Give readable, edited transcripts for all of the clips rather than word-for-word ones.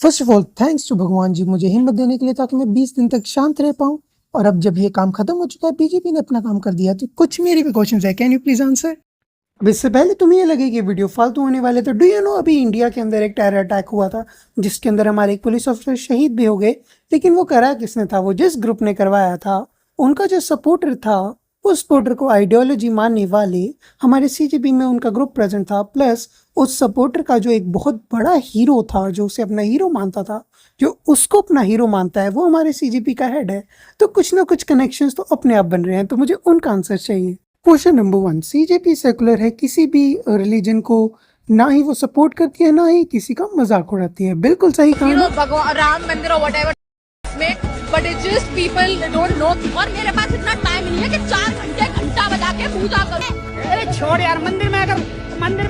First of all thanks to भगवान जी मुझे हिम्मत देने के लिए ताकि मैं 20 दिन तक शांत रह पाऊं। और अब जब ये काम खत्म हो चुका है, बीजेपी ने अपना काम कर दिया, तो कुछ मेरे भी क्वेश्चंस है, कैन यू प्लीज आंसर। अब इससे पहले तुम्हें ये लगे कि वीडियो फालतू होने वाले, तो डू यू नो अभी इंडिया के अंदर एक टेरर अटैक हुआ था जिसके अंदर हमारे एक पुलिस ऑफिसर शहीद भी हो गए। लेकिन वो करा किसने था? वो जिस ग्रुप ने करवाया था, उनका जो सपोर्टर था, उस सपोर्टर को आइडियोलॉजी मानने वाले हमारे सीजेपी में उनका ग्रुप प्रेजेंट था। प्लस उस सपोर्टर का जो एक बहुत बड़ा हीरो था, जो उसे अपना हीरो मानता था, जो उसको अपना हीरो मानता है, वो हमारे सीजेपी का हेड है। तो कुछ ना कुछ कनेक्शंस तो अपने आप बन रहे हैं, तो मुझे उनका आंसर चाहिए। क्वेश्चन नंबर 1, सीजेपी सेकुलर है, किसी भी रिलीजन को ना ही वो सपोर्ट करती है ना ही किसी का मजाक उड़ाती है। बिल्कुल सही कहा। भगवान राम मंदिर और व्हाटएवर में, but it's just people don't know. और मेरे पास इतना टाइम नहीं है कि 4 घंटे घंटा बजा के पूजा करूं। अरे छोड़ यार, मंदिर में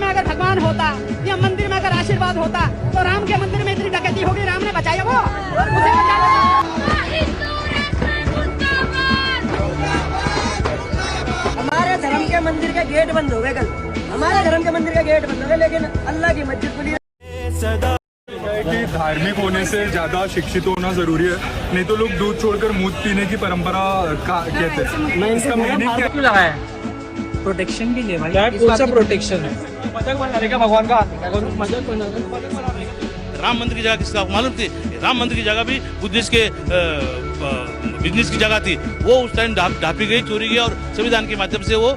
अगर भगवान होता या मंदिर में अगर आशीर्वाद होता तो राम के मंदिर में इतनी डकैती होगी, राम ने बचाया वो, उसे बचाया। हमारे धर्म के मंदिर के गेट बंद हो गए कल, हमारे धर्म के मंदिर के गेट बंद हो गए, लेकिन अल्लाह की मस्जिद खुली है। कि धार्मिक होने से ज्यादा शिक्षित होना जरूरी है, नहीं तो लोग दूध छोड़कर मूत पीने की परंपरा कहते हैं। इसका मीनिंग क्या लगाया? प्रोटेक्शन के लिए भाई। क्या कौन सा प्रोटेक्शन है? मजाक बनाने का भगवान का मजाक बनाना। राम मंदिर की जगह किसका मालूम थी? राम मंदिर की जगह भी बुद्धिस्ट के बिजनेस की जगह थी, वो उस टाइम ढापी गई, चोरी गई, और संविधान के माध्यम से वो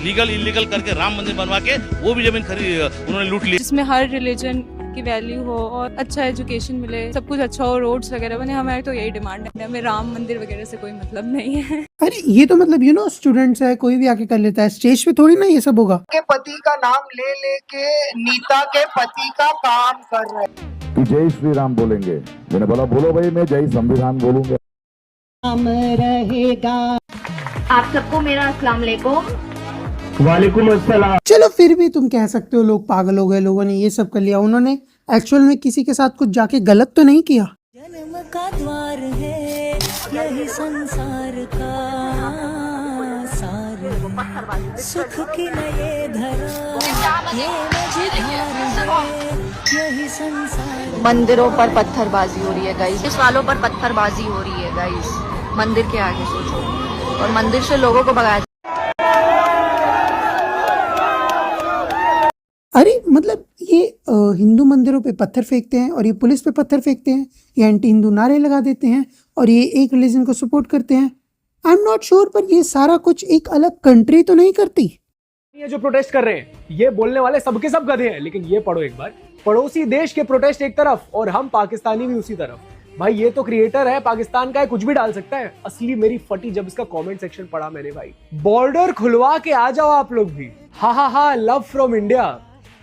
लीगल इलीगल करके राम मंदिर बनवा के वो भी जमीन उन्होंने लूट ली। जिसमें हर रिलीजन की वैल्यू हो और अच्छा एजुकेशन मिले, सब कुछ अच्छा हो, रोड्स वगैरह बने, हमारी तो यही डिमांड है। हमें राम मंदिर वगैरह से कोई मतलब नहीं है। अरे ये तो मतलब यू नो स्टूडेंट्स है, कोई भी आके कर लेता है, स्टेज पे थोड़ी ना ये सब होगा। के पति का नाम ले लेके नीता के पति का काम कर रहे हैं। जय श्री राम बोलेंगे, मैंने बोला बोलो भाई, मैं जय संविधान बोलूंगा। राम रहेगा। आप सबको मेरा अस्सलाम वालेकुम। वालेकुम अस्सलाम। चलो फिर भी तुम कह सकते हो लोग पागल हो गए, लोगों ने ये सब कर लिया। उन्होंने एक्चुअल में किसी के साथ कुछ जाके गलत तो नहीं किया। जन्म का द्वार है यही संसार का सार, सुख की नए धरा ये मझधार है यही संसार। मंदिरों पर पत्थरबाजी हो रही है गाइस, पुलिस वालों पर पत्थरबाजी हो रही है गाइस। मंदिर के आगे सोचो, और मंदिर से लोगों को भगाया। अरे मतलब ये हिंदू मंदिरों पे पत्थर फेंकते हैं और ये पुलिस पे पत्थर फेंकते हैं, ये एंटी हिंदू नारे लगा देते हैं और ये एक रिलीजन को सपोर्ट करते हैं। आई एम नॉट श्योर, पर ये सारा कुछ एक अलग कंट्री तो नहीं करती। ये जो प्रोटेस्ट कर रहे हैं, ये बोलने वाले सबके सब गधे हैं। लेकिन ये पढ़ो एक बार, पड़ोसी देश के प्रोटेस्ट एक तरफ और हम पाकिस्तानी भी उसी तरफ। भाई ये तो क्रिएटर है, पाकिस्तान का है, कुछ भी डाल सकता है। असली मेरी फटी जब इसका कमेंट सेक्शन पढ़ा मैंने, भाई बॉर्डर खुलवा के आ जाओ आप लोग भी। हा लव फ्रॉम इंडिया।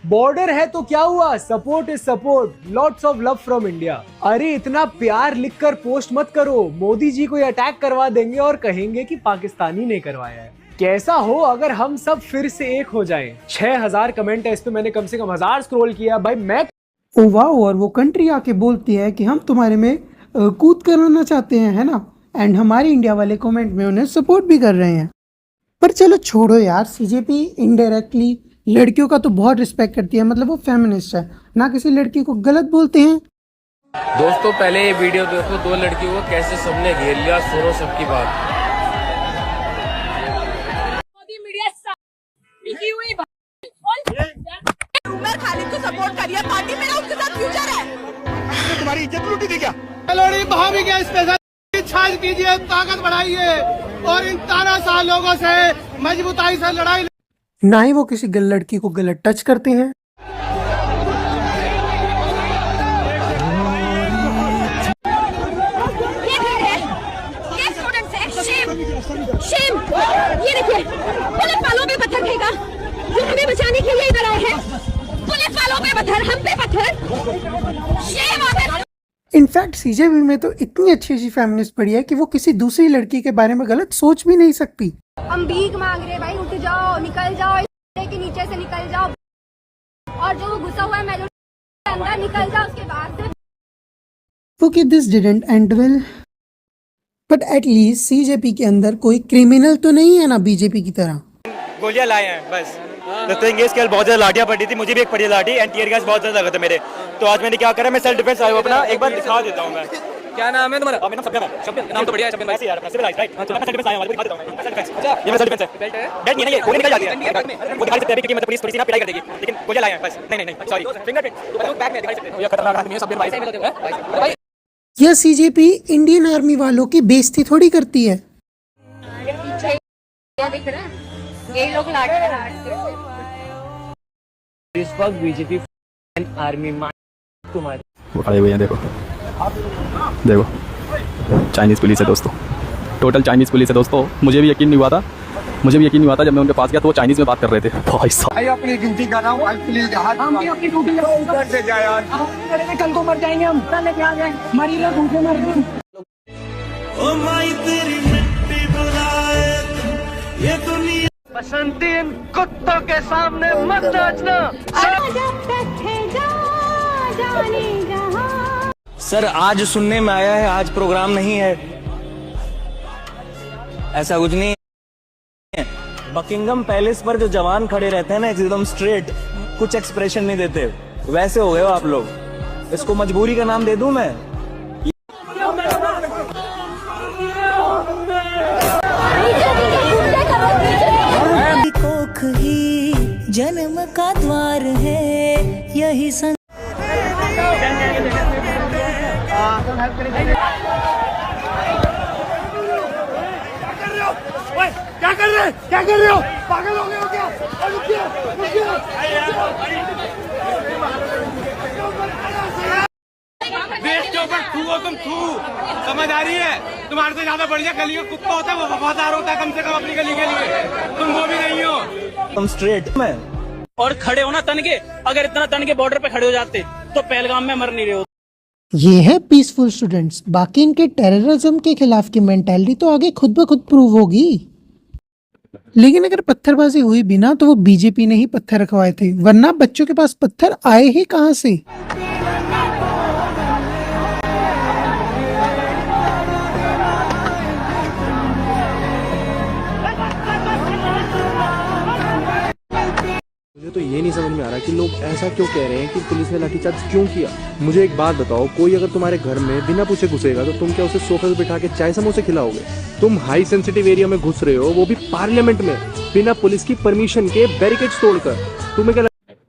बॉर्डर है तो क्या हुआ, support is support, lots of love from India. अरे इतना प्यार लिखकर पोस्ट मत करो, मोदी जी को अटैक करवा देंगे और कहेंगे कि पाकिस्तानी ने करवाया है। कैसा हो अगर हम सब फिर से एक हो जाएं। 6000 कमेंट है इस पे, मैंने कम से कम 1000 स्क्रॉल किया भाई। मैं वाह, और वो कंट्री आके बोलती है कि हम तुम्हारे में कूद कराना चाहते हैं, है ना। एंड हमारे इंडिया वाले कमेंट में उन्हें सपोर्ट भी कर रहे हैं। पर चलो छोड़ो यार, सीजेपी इनडायरेक्टली लड़कियों का तो बहुत रिस्पेक्ट करती है, मतलब वो फेमिनिस्ट है, ना किसी लड़की को गलत बोलते हैं। दोस्तों पहले ये वीडियो देखो, 2 लड़कियों को कैसे सबने घेर लिया, सुनो सबकी बात। उमर खालिद को सपोर्ट करिए, पार्टी मेरा उसके साथ फ्यूचर है। तुम्हारी इज्जत लूटी थी क्या? भाभी के स्पेशल छाछ कीजिए, ताकत बढ़ाइए और इन तानाशाह लोगों से मजबूताई से लड़ाई। ना ही वो किसी लड़की को गलत टच करते हैं। शेम, ये देखिए, पुलिस वालों पे पत्थर फेंका, जो हमें बचाने के लिए इधर आए हैं। पुलिस वालों पे पत्थर, हम पे पत्थर। शेम आकर। इनफैक्ट सीजेपी में तो इतनी अच्छी फेमिनिस्ट पड़ी है कि वो किसी दूसरी लड़की के बारे में गलत सोच भी नहीं सकती। हम भीख मांग रहे हैं भाई, उठ जाओ, निकल जाओ, के नीचे से निकल जाओ, और जो घुसा हुआ है मेजोरिटी के अंदर निकल जाओ, उसके बाद से। Okay, this didn't and well, but at least CJP के अंदर कोई क्रिमिनल तो नहीं है ना बीजेपी की तरह। गोलियां लाए हैं बस, द थिंग इज कल बहुत ज्यादा लाठियां पड़ी थी, मुझे भी एक पड़ी लाठी एंड टीयर गैस बहुत ज्यादा लगा था मेरे। तो आज मैंने क्या करा, मैं सेल्फ डिफेंस आया हूं अपना, एक बार दिखा देता हूं मैं। क्या नाम है तुम्हारा? मेरा शब्द है, शब्द नाम तो बढ़िया है शब्द भाई। ऐसे यार, मैं सिविल राइट, मैं सेल्फ डिफेंस आया हूं, दिखा देता हूं मैं। सेल्फ डिफेंस, अच्छा ये सेल्फ डिफेंस है। बेल्ट है? बेल्ट नहीं है, ये गोली निकल जाती है, वो दिखा सकते हैं क्योंकि मतलब पुलिस थोड़ी सी ना पिटाई कर देगी, लेकिन गोली लाए हैं बस। नहीं सॉरी, फिंगरप्रिंट तो बैक में दिखा सकते हैं। ये खतरनाक आदमी है, सब भाई से भाई। यह सीजेपी इंडियन आर्मी वालों की बेइज्जती थोड़ी करती है। ये लोग इस वक्त बीजेपी आर्मी तुम्हारी वो खड़े हुए हैं, देखो देखो, चाइनीज़ पुलिस है दोस्तों, टोटल चाइनीज़ पुलिस है दोस्तों। मुझे भी यकीन नहीं हुआ था जब मैं उनके पास गया तो वो चाइनीज़ में बात कर रहे थे। भाई साहब अपनी गिनती कर रहा हूँ, हम भी अपनी ड्यूटी से जाए यार, कल को मर जाएंगे हम, लेके आ जाए मरी लोग भूखे मर गए। बसंती इन कुत्तों के सामने मत नाचना। सर आज सुनने में आया है आज प्रोग्राम नहीं है, ऐसा कुछ नहीं है। बकिंगम पैलेस पर जो जवान खड़े रहते हैं ना एकदम स्ट्रेट, कुछ एक्सप्रेशन नहीं देते, वैसे हो गए हो आप लोग। इसको मजबूरी का नाम दे दूं मैं? कोख ही जन्म का द्वार है, यही क्या कर रहे हो, पागल हो गए हो क्या? देश के ऊपर थू हो तुम, थू समझ आ रही है? तुम्हारे से ज्यादा बढ़िया गली का कुत्ता होता है, वो वफादार होता है कम से कम अपनी गली के लिए, तुम वो भी नहीं हो। तुम स्ट्रेट में और खड़े हो ना तन के, अगर इतना तन के बॉर्डर पे खड़े हो जाते तो पहलगाम में मर नहीं रहे हो। ये है पीसफुल स्टूडेंट्स, बाकी इनके टेररिज्म के खिलाफ की मेंटालिटी तो आगे खुद ब खुद प्रूव होगी। लेकिन अगर पत्थरबाजी हुई भी ना तो वो बीजेपी ने ही पत्थर रखवाए थे, वरना बच्चों के पास पत्थर आए ही कहां से। मुझे तो ये नहीं समझ में आ रहा कि लोग ऐसा क्यों कह रहे हैं कि पुलिस ने लाठीचार्ज क्यों किया। मुझे एक बात बताओ, कोई अगर तुम्हारे घर में बिना पूछे घुसेगा तो तुम क्या उसे सोफे पे बिठा के चाय समोसे खिलाओगे? तुम हाई सेंसिटिव एरिया में घुस रहे हो, वो भी पार्लियामेंट में, बिना पुलिस की परमिशन के बैरिकेड्स तोड़कर। तुम्हें क्या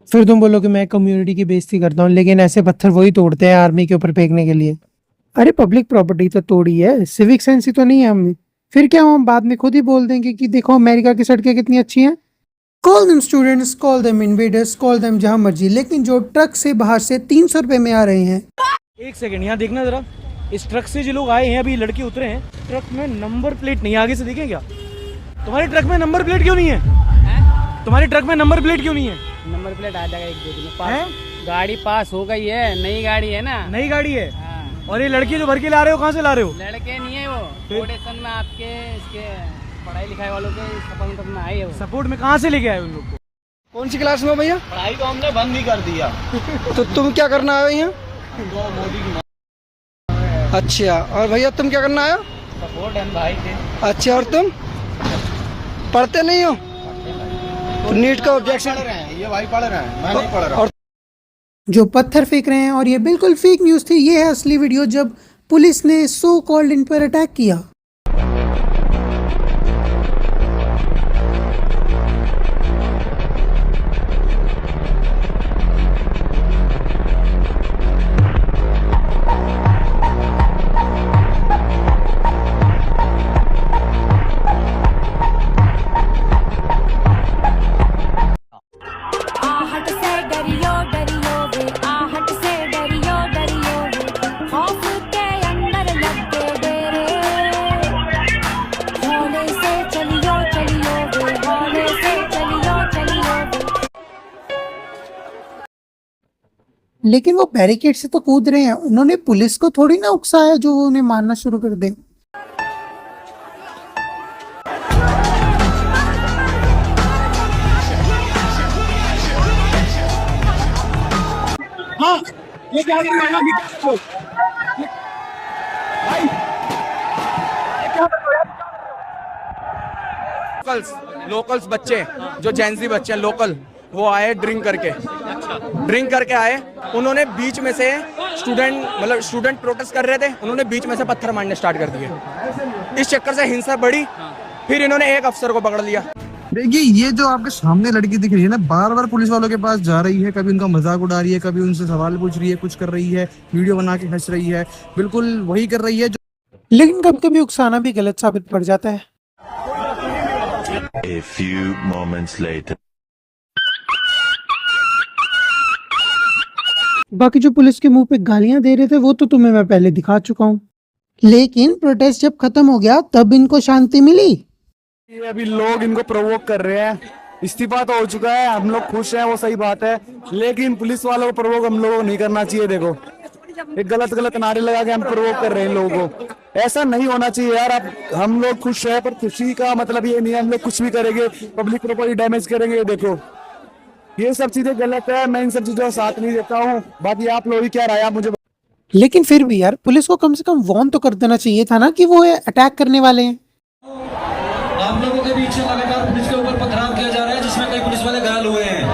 फिर तुम बोलो कि मैं कम्युनिटी की बेइज्जती करता हूँ, लेकिन ऐसे पत्थर वही तोड़ते हैं आर्मी के ऊपर फेंकने के लिए। अरे पब्लिक प्रॉपर्टी तो तोड़ी है, सिविक सेंस ही तो नहीं है हमने। फिर क्या हम बाद में खुद ही बोल देंगे कि देखो अमेरिका की सड़कें कितनी अच्छी हैं। Call them students, call them invaders, call them जहां मर्जी, लेकिन जो ट्रक से बाहर से 300 रुपए में आ रहे हैं। एक सेकंड यहाँ देखना जरा, इस ट्रक से जो लोग आए हैं, अभी लड़के उतरे हैं, ट्रक में नंबर प्लेट नहीं, आगे से देखें क्या? तुम्हारे ट्रक में नंबर प्लेट क्यों नहीं है? तुम्हारे ट्रक में नंबर प्लेट क्यों नहीं है? नंबर प्लेट आ जाएगा 1-2 दिन में। गाड़ी पास हो गई है, नई गाड़ी है ना, नई गाड़ी है। और ये लड़की जो भर के ला रहे हो, कहाँ से ला रहे हो? लड़के नहीं है वो, ऑडिशन में आपके इसके पढ़ाई लिखाई वालों के सपोर्ट में आए हो। सपोर्ट में कहाँ से लेके आए उन लोग को? कौन सी क्लास में हो भैया? पढ़ाई तो हमने बंद ही कर दिया। तो तुम क्या करना आए यहाँ? अच्छा, और भैया तुम क्या करना आया? सपोर्ट है भाई थे। अच्छा, और तुम पढ़ते नहीं हो? तो नीट का ऑब्जेक्शन। ये भाई पढ़ रहे हैं, मैं नहीं पढ़ रहा। और जो पत्थर फेंक रहे हैं, और ये बिल्कुल फेक न्यूज़ थी, ये है असली वीडियो जब पुलिस ने सो कॉल्ड इन पर अटैक किया। लेकिन वो बैरिकेड से तो कूद रहे हैं, उन्होंने पुलिस को थोड़ी ना उकसाया जो वो उन्हें मारना शुरू कर दे। हाँ, ये क्या कर रहा है? लोकल्स बच्चे जो जेंजी बच्चे हैं लोकल, वो आए ड्रिंक करके आए। उन्होंने बीच में से स्टूडेंट प्रोटेस्ट कर रहे थे, उन्होंने बीच में से पत्थर मारने स्टार्ट कर दिए। इस चक्कर से हिंसा बढ़ी, फिर इन्होंने एक अफसर को पकड़ लिया। देखिए ये जो आपके सामने लड़की दिख रही है ना, बार बार पुलिस वालों के पास जा रही है, कभी उनका मजाक उड़ा रही है, कभी उनसे सवाल पूछ रही है, कुछ कर रही है, वीडियो बना के हंस रही है, बिल्कुल वही कर रही है जो। लेकिन कभी कभी उकसाना भी गलत साबित पड़ जाता है। A few moments later. बाकी जो पुलिस के मुंह पे गालियां दे रहे थे वो तो तुम्हें मैं पहले दिखा चुका हूँ, लेकिन प्रोटेस्ट जब खत्म हो गया तब इनको शांति मिली। ये अभी लोग इनको प्रोवोक कर रहे हैं, इस्तीफा तो हो चुका है, हम लोग खुश हैं, वो सही बात है, लेकिन पुलिस वालों को प्रोवोक हम लोगों को नहीं करना चाहिए। देखो एक गलत नारे लगा के हम प्रोवोक कर रहे हैं लोगों को, ऐसा नहीं होना चाहिए यार। अब हम लोग खुश है, पर खुशी का मतलब ये नहीं है हम लोग कुछ भी करेंगे, पब्लिक प्रॉपर्टी डैमेज करेंगे। देखो ये सब चीजें गलत है, मैं इन सब चीजों का साथ नहीं देता हूँ। बाकी आप लोग क्या राय आप मुझे। लेकिन फिर भी यार पुलिस को कम से कम वार्न तो कर देना चाहिए था ना कि वो अटैक करने वाले हैं। आप लोगों के बीच लगातार पुलिस के ऊपर पथराव किया जा रहा है, जिसमें कई पुलिस वाले घायल हुए हैं।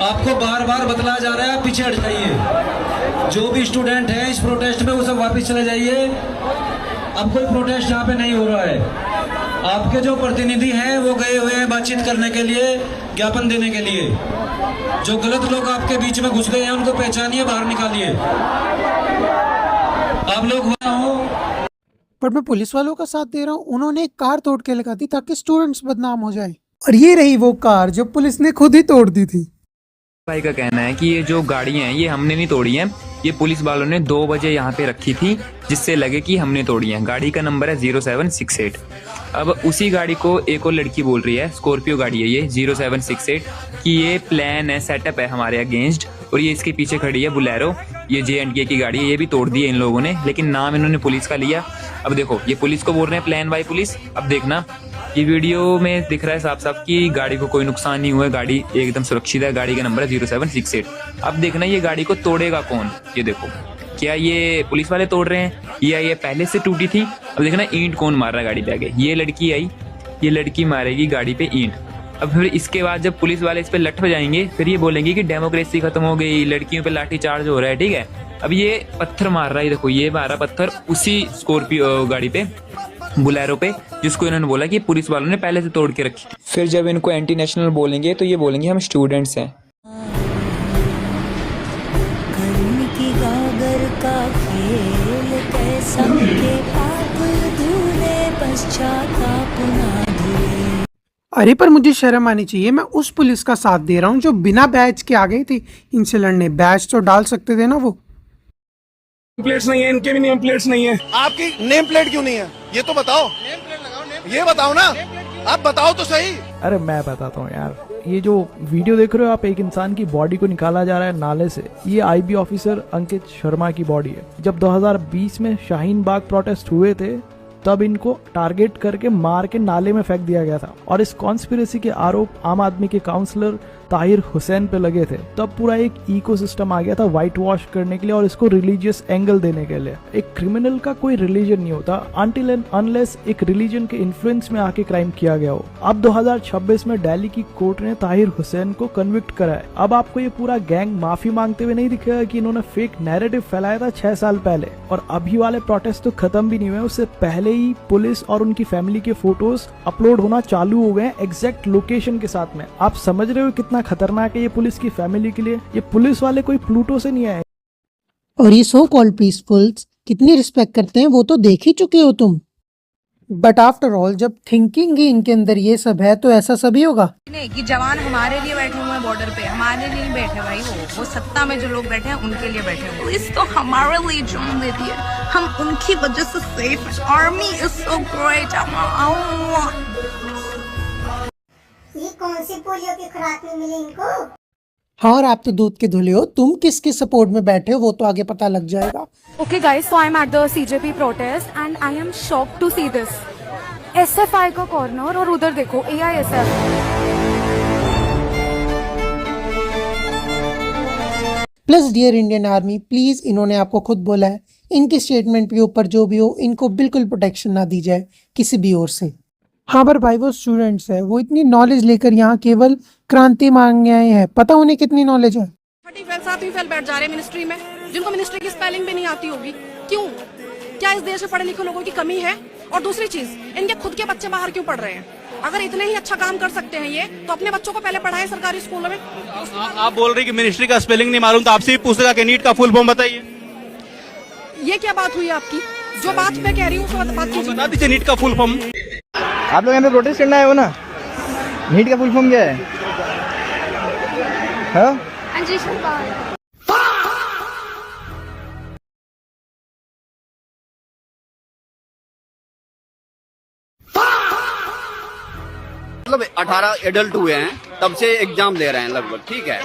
आपको बार बार बतलाया जा रहा है पीछे हट जाइए। जो भी स्टूडेंट है इस प्रोटेस्ट में वो सब वापस चले जाइए। अब कोई प्रोटेस्ट यहाँ पे नहीं हो रहा है। आपके जो प्रतिनिधि हैं वो गए हुए हैं बातचीत करने के लिए, ज्ञापन देने के लिए। जो गलत लोग आपके बीच में घुस गए हैं उनको पहचानिए, बाहर निकालिए। आप लोग वहाँ हो। पर मैं पुलिस वालों का साथ दे रहा हूँ, उन्होंने एक कार तोड़ के लगा दी ताकि स्टूडेंट्स बदनाम हो जाए, और ये रही वो कार जो पुलिस ने खुद ही तोड़ दी थी। भाई का कहना है कि ये जो गाड़ियां हैं ये हमने नहीं तोड़ी हैं, ये पुलिस वालों ने 2 बजे यहाँ पे रखी थी जिससे लगे कि हमने तोड़ी हैं। गाड़ी का नंबर है 0768। अब उसी गाड़ी को एक और लड़की बोल रही है, स्कॉर्पियो गाड़ी है ये 0768, कि ये प्लान है, सेटअप है हमारे अगेंस्ट, और ये इसके पीछे खड़ी है बुलेरो, ये J&K की गाड़ी है, ये भी तोड़ दी है इन लोगों ने, लेकिन नाम इन्होंने पुलिस का लिया। अब देखो ये पुलिस को बोल रहे हैं प्लान बाय पुलिस। अब देखना ये वीडियो में दिख रहा है साफ साफ कि गाड़ी को कोई नुकसान नहीं हुआ है, गाड़ी एकदम सुरक्षित है, गाड़ी का नंबर है 0768। अब देखना ये गाड़ी को तोड़ेगा कौन, ये देखो क्या ये पुलिस वाले तोड़ रहे हैं या ये पहले से टूटी थी। अब देखना ईंट कौन मार रहा है गाड़ी पे आगे, ये लड़की आई, ये लड़की मारेगी गाड़ी पे ईंट। अब फिर इसके बाद जब पुलिस वाले इस पे लठ बजाएंगे फिर ये बोलेंगे कि डेमोक्रेसी खत्म हो गई, लड़कियों पे लाठी चार्ज हो रहा है, ठीक है। अब ये पत्थर मार रहा है, देखो ये मारा पत्थर उसी स्कॉर्पियो गाड़ी पे, बुलेरो पे, जिसको इन्होंने बोला कि पुलिस वालों ने पहले से तोड़ के रखी थी। फिर जब इनको एंटी नेशनल बोलेंगे तो ये बोलेंगे हम स्टूडेंट्स हैं। अरे पर मुझे शर्म आनी चाहिए, मैं उस पुलिस का साथ दे रहा हूँ जो बिना बैच के आ गई थी इनसे लड़ने। बैच तो डाल सकते थे ना, वो प्लेट्स नहीं है, इनके भी नेम प्लेट्स नहीं है। आपकी नेम प्लेट क्यों नहीं है ये तो बताओ, ये बताओ ना, आप बताओ तो सही। अरे मैं बताता हूँ यार, ये जो वीडियो देख रहे हो आप, एक इंसान की बॉडी को निकाला जा रहा है नाले से। ये IB ऑफिसर अंकित शर्मा की बॉडी है। जब 2020 में शाहीन बाग प्रोटेस्ट हुए थे तब इनको टारगेट करके मार के नाले में फेंक दिया गया था, और इस कॉन्स्पिरेसी के आरोप आम आदमी के काउंसलर ताहिर हुसैन पे लगे थे। तब पूरा एक इकोसिस्टम आ गया था वाइट वॉश करने के लिए और इसको रिलीजियस एंगल देने के लिए। एक क्रिमिनल का कोई रिलीजन नहीं होता अनटिल एंड अनलेस एक रिलीजन के इन्फ्लुएंस में आके क्राइम किया गया हो। अब 2026 में दिल्ली की कोर्ट ने ताहिर हुसैन को कन्विक्ट करा है। अब आपको ये पूरा गैंग माफी मांगते हुए नहीं दिखेगा कि इन्होंने फेक नैरेटिव फैलाया था 6 साल पहले, और अभी वाले प्रोटेस्ट तो खत्म भी नहीं हुए, उससे पहले ही पुलिस और उनकी फैमिली के फोटोज अपलोड होना चालू हो गए एग्जैक्ट लोकेशन के साथ में। आप समझ रहे हो कितना खतरनाक है ये पुलिस की फैमिली के लिए। ये पुलिस वाले कोई प्लूटो से नहीं आए। और ये सो कॉल्ड पीसफुल्स कितनी रिस्पेक्ट करते हैं वो तो देख ही चुके हो तुम। बट आफ्टर ऑल जब थिंकिंग ही इनके अंदर ये सब है तो ऐसा सभी होगा नहीं कि जवान हमारे लिए बैठे हुए हैं बॉर्डर पे, हमारे लिए नहीं बैठे भाई, वो सत्ता में जो लोग बैठे हैं उनके लिए बैठे हुए। पुलिस तो हमारे लिए जान देती है, हम उनकी वजह से सेफ हैं। Army is so great. ये कौन सी पोलियो की खुराक में मिली इनको? हाँ, और आप तो दूध के धुले हो, तुम किसके सपोर्ट में बैठे हो वो तो आगे पता लग जाएगा। Okay guys, so I'm at the CJP protest and I am shocked to see this. SFI का कॉर्नर और उधर देखो AISF। Plus dear Indian army, please इन्होंने आपको खुद बोला है इनके स्टेटमेंट के ऊपर जो भी हो इनको बिल्कुल प्रोटेक्शन ना दी जाए किसी भी ओर से। हाँ पर भाई वो स्टूडेंट्स है, वो इतनी नॉलेज लेकर यहाँ केवल क्रांति मांगने आए हैं, पता उन्हें कितनी नॉलेज है। 7वीं फेल बैठ जा रहे हैं मिनिस्ट्री में, जिनको मिनिस्ट्री की स्पेलिंग भी नहीं आती होगी। क्यों? क्या इस देश में पढ़े लिखे लोगों की कमी है? और दूसरी चीज, इनके खुद के बच्चे बाहर क्यों पढ़ रहे हैं? अगर इतने ही अच्छा काम कर सकते हैं ये, तो अपने बच्चों को पहले पढ़ाएं सरकारी स्कूलों में। आप बोल रहे हैं कि मिनिस्ट्री का स्पेलिंग नहीं मालूम, तो आपसे ही पूछेगा कि नीट का फुल फॉर्म बताइए। ये क्या बात हुई आपकी? जो बात मैं कह रही हूँ उसको बात कीजिए। बता दीजिए नीट का फुल फॉर्म। आप लोग यहाँ पे प्रोटेस्ट करना है हो ना? नीट का फुल फॉर्म क्या है? हाँ? मतलब 18 एडल्ट हुए हैं तब से एग्जाम दे रहे हैं लगभग, ठीक है।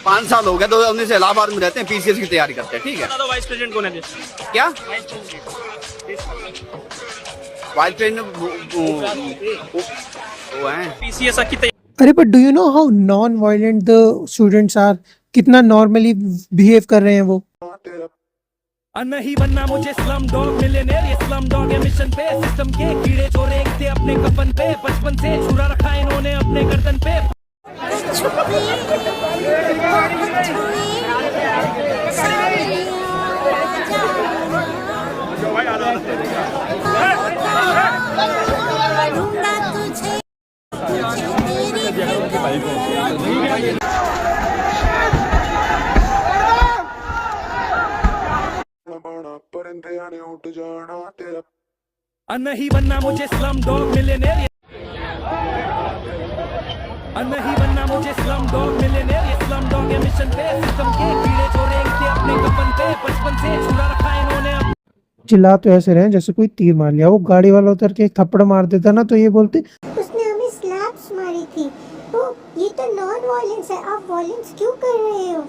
5 साल हो गए, 2019 से इलाहाबाद में रहते हैं, पीसीएस की तैयारी करते हैं, ठीक है। वाइस प्रेसिडेंट कौन है? क्या वाइस प्रेसिडेंट वो है पीसीएस की तैयारी। अरे but do you know how non violent the students are, कितना नॉर्मली बिहेव कर रहे हैं वो। नहीं बनना मुझे स्लम डॉग मिलियनेयर, ये स्लम डॉग है मिशन पे, सिस्टम के कीड़े चोरे थे अपने कफन पे, बचपन से छुरा रखा इन्होंने अपने गर्दन पे। नहीं बनना मुझे स्लम डॉग मिलियनेयर, नहीं बनना मुझे स्लम डॉग मिलियनेयर, ये स्लम डॉग है मिशन पे, सिस्टम के कीड़े चोरे थे अपने कफन पे, बचपन से छुरा रखा इन्होंने। चिल्ला तो ऐसे रहे जैसे कोई तीर मार लिया। वो गाड़ी वाला उतर के एक थप्पड़ मार देता ना तो ये बोलते उसने हमें स्लैप्स मारी थी, तो ये तो नॉन वायलेंस है, आप वायलेंस क्यों कर रहे हो?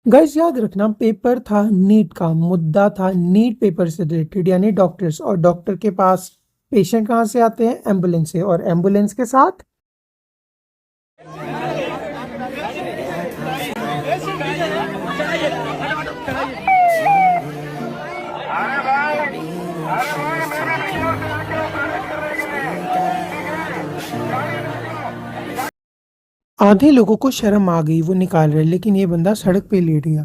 गाइस याद रखना, पेपर था नीट का, मुद्दा था नीट पेपर से रिलेटेड, यानी डॉक्टर्स, और डॉक्टर के पास पेशेंट कहाँ से आते हैं? एम्बुलेंस से, और एम्बुलेंस के साथ आधे लोगों को शर्म आ गई, वो निकाल रहे, लेकिन ये बंदा सड़क पे लेट गया।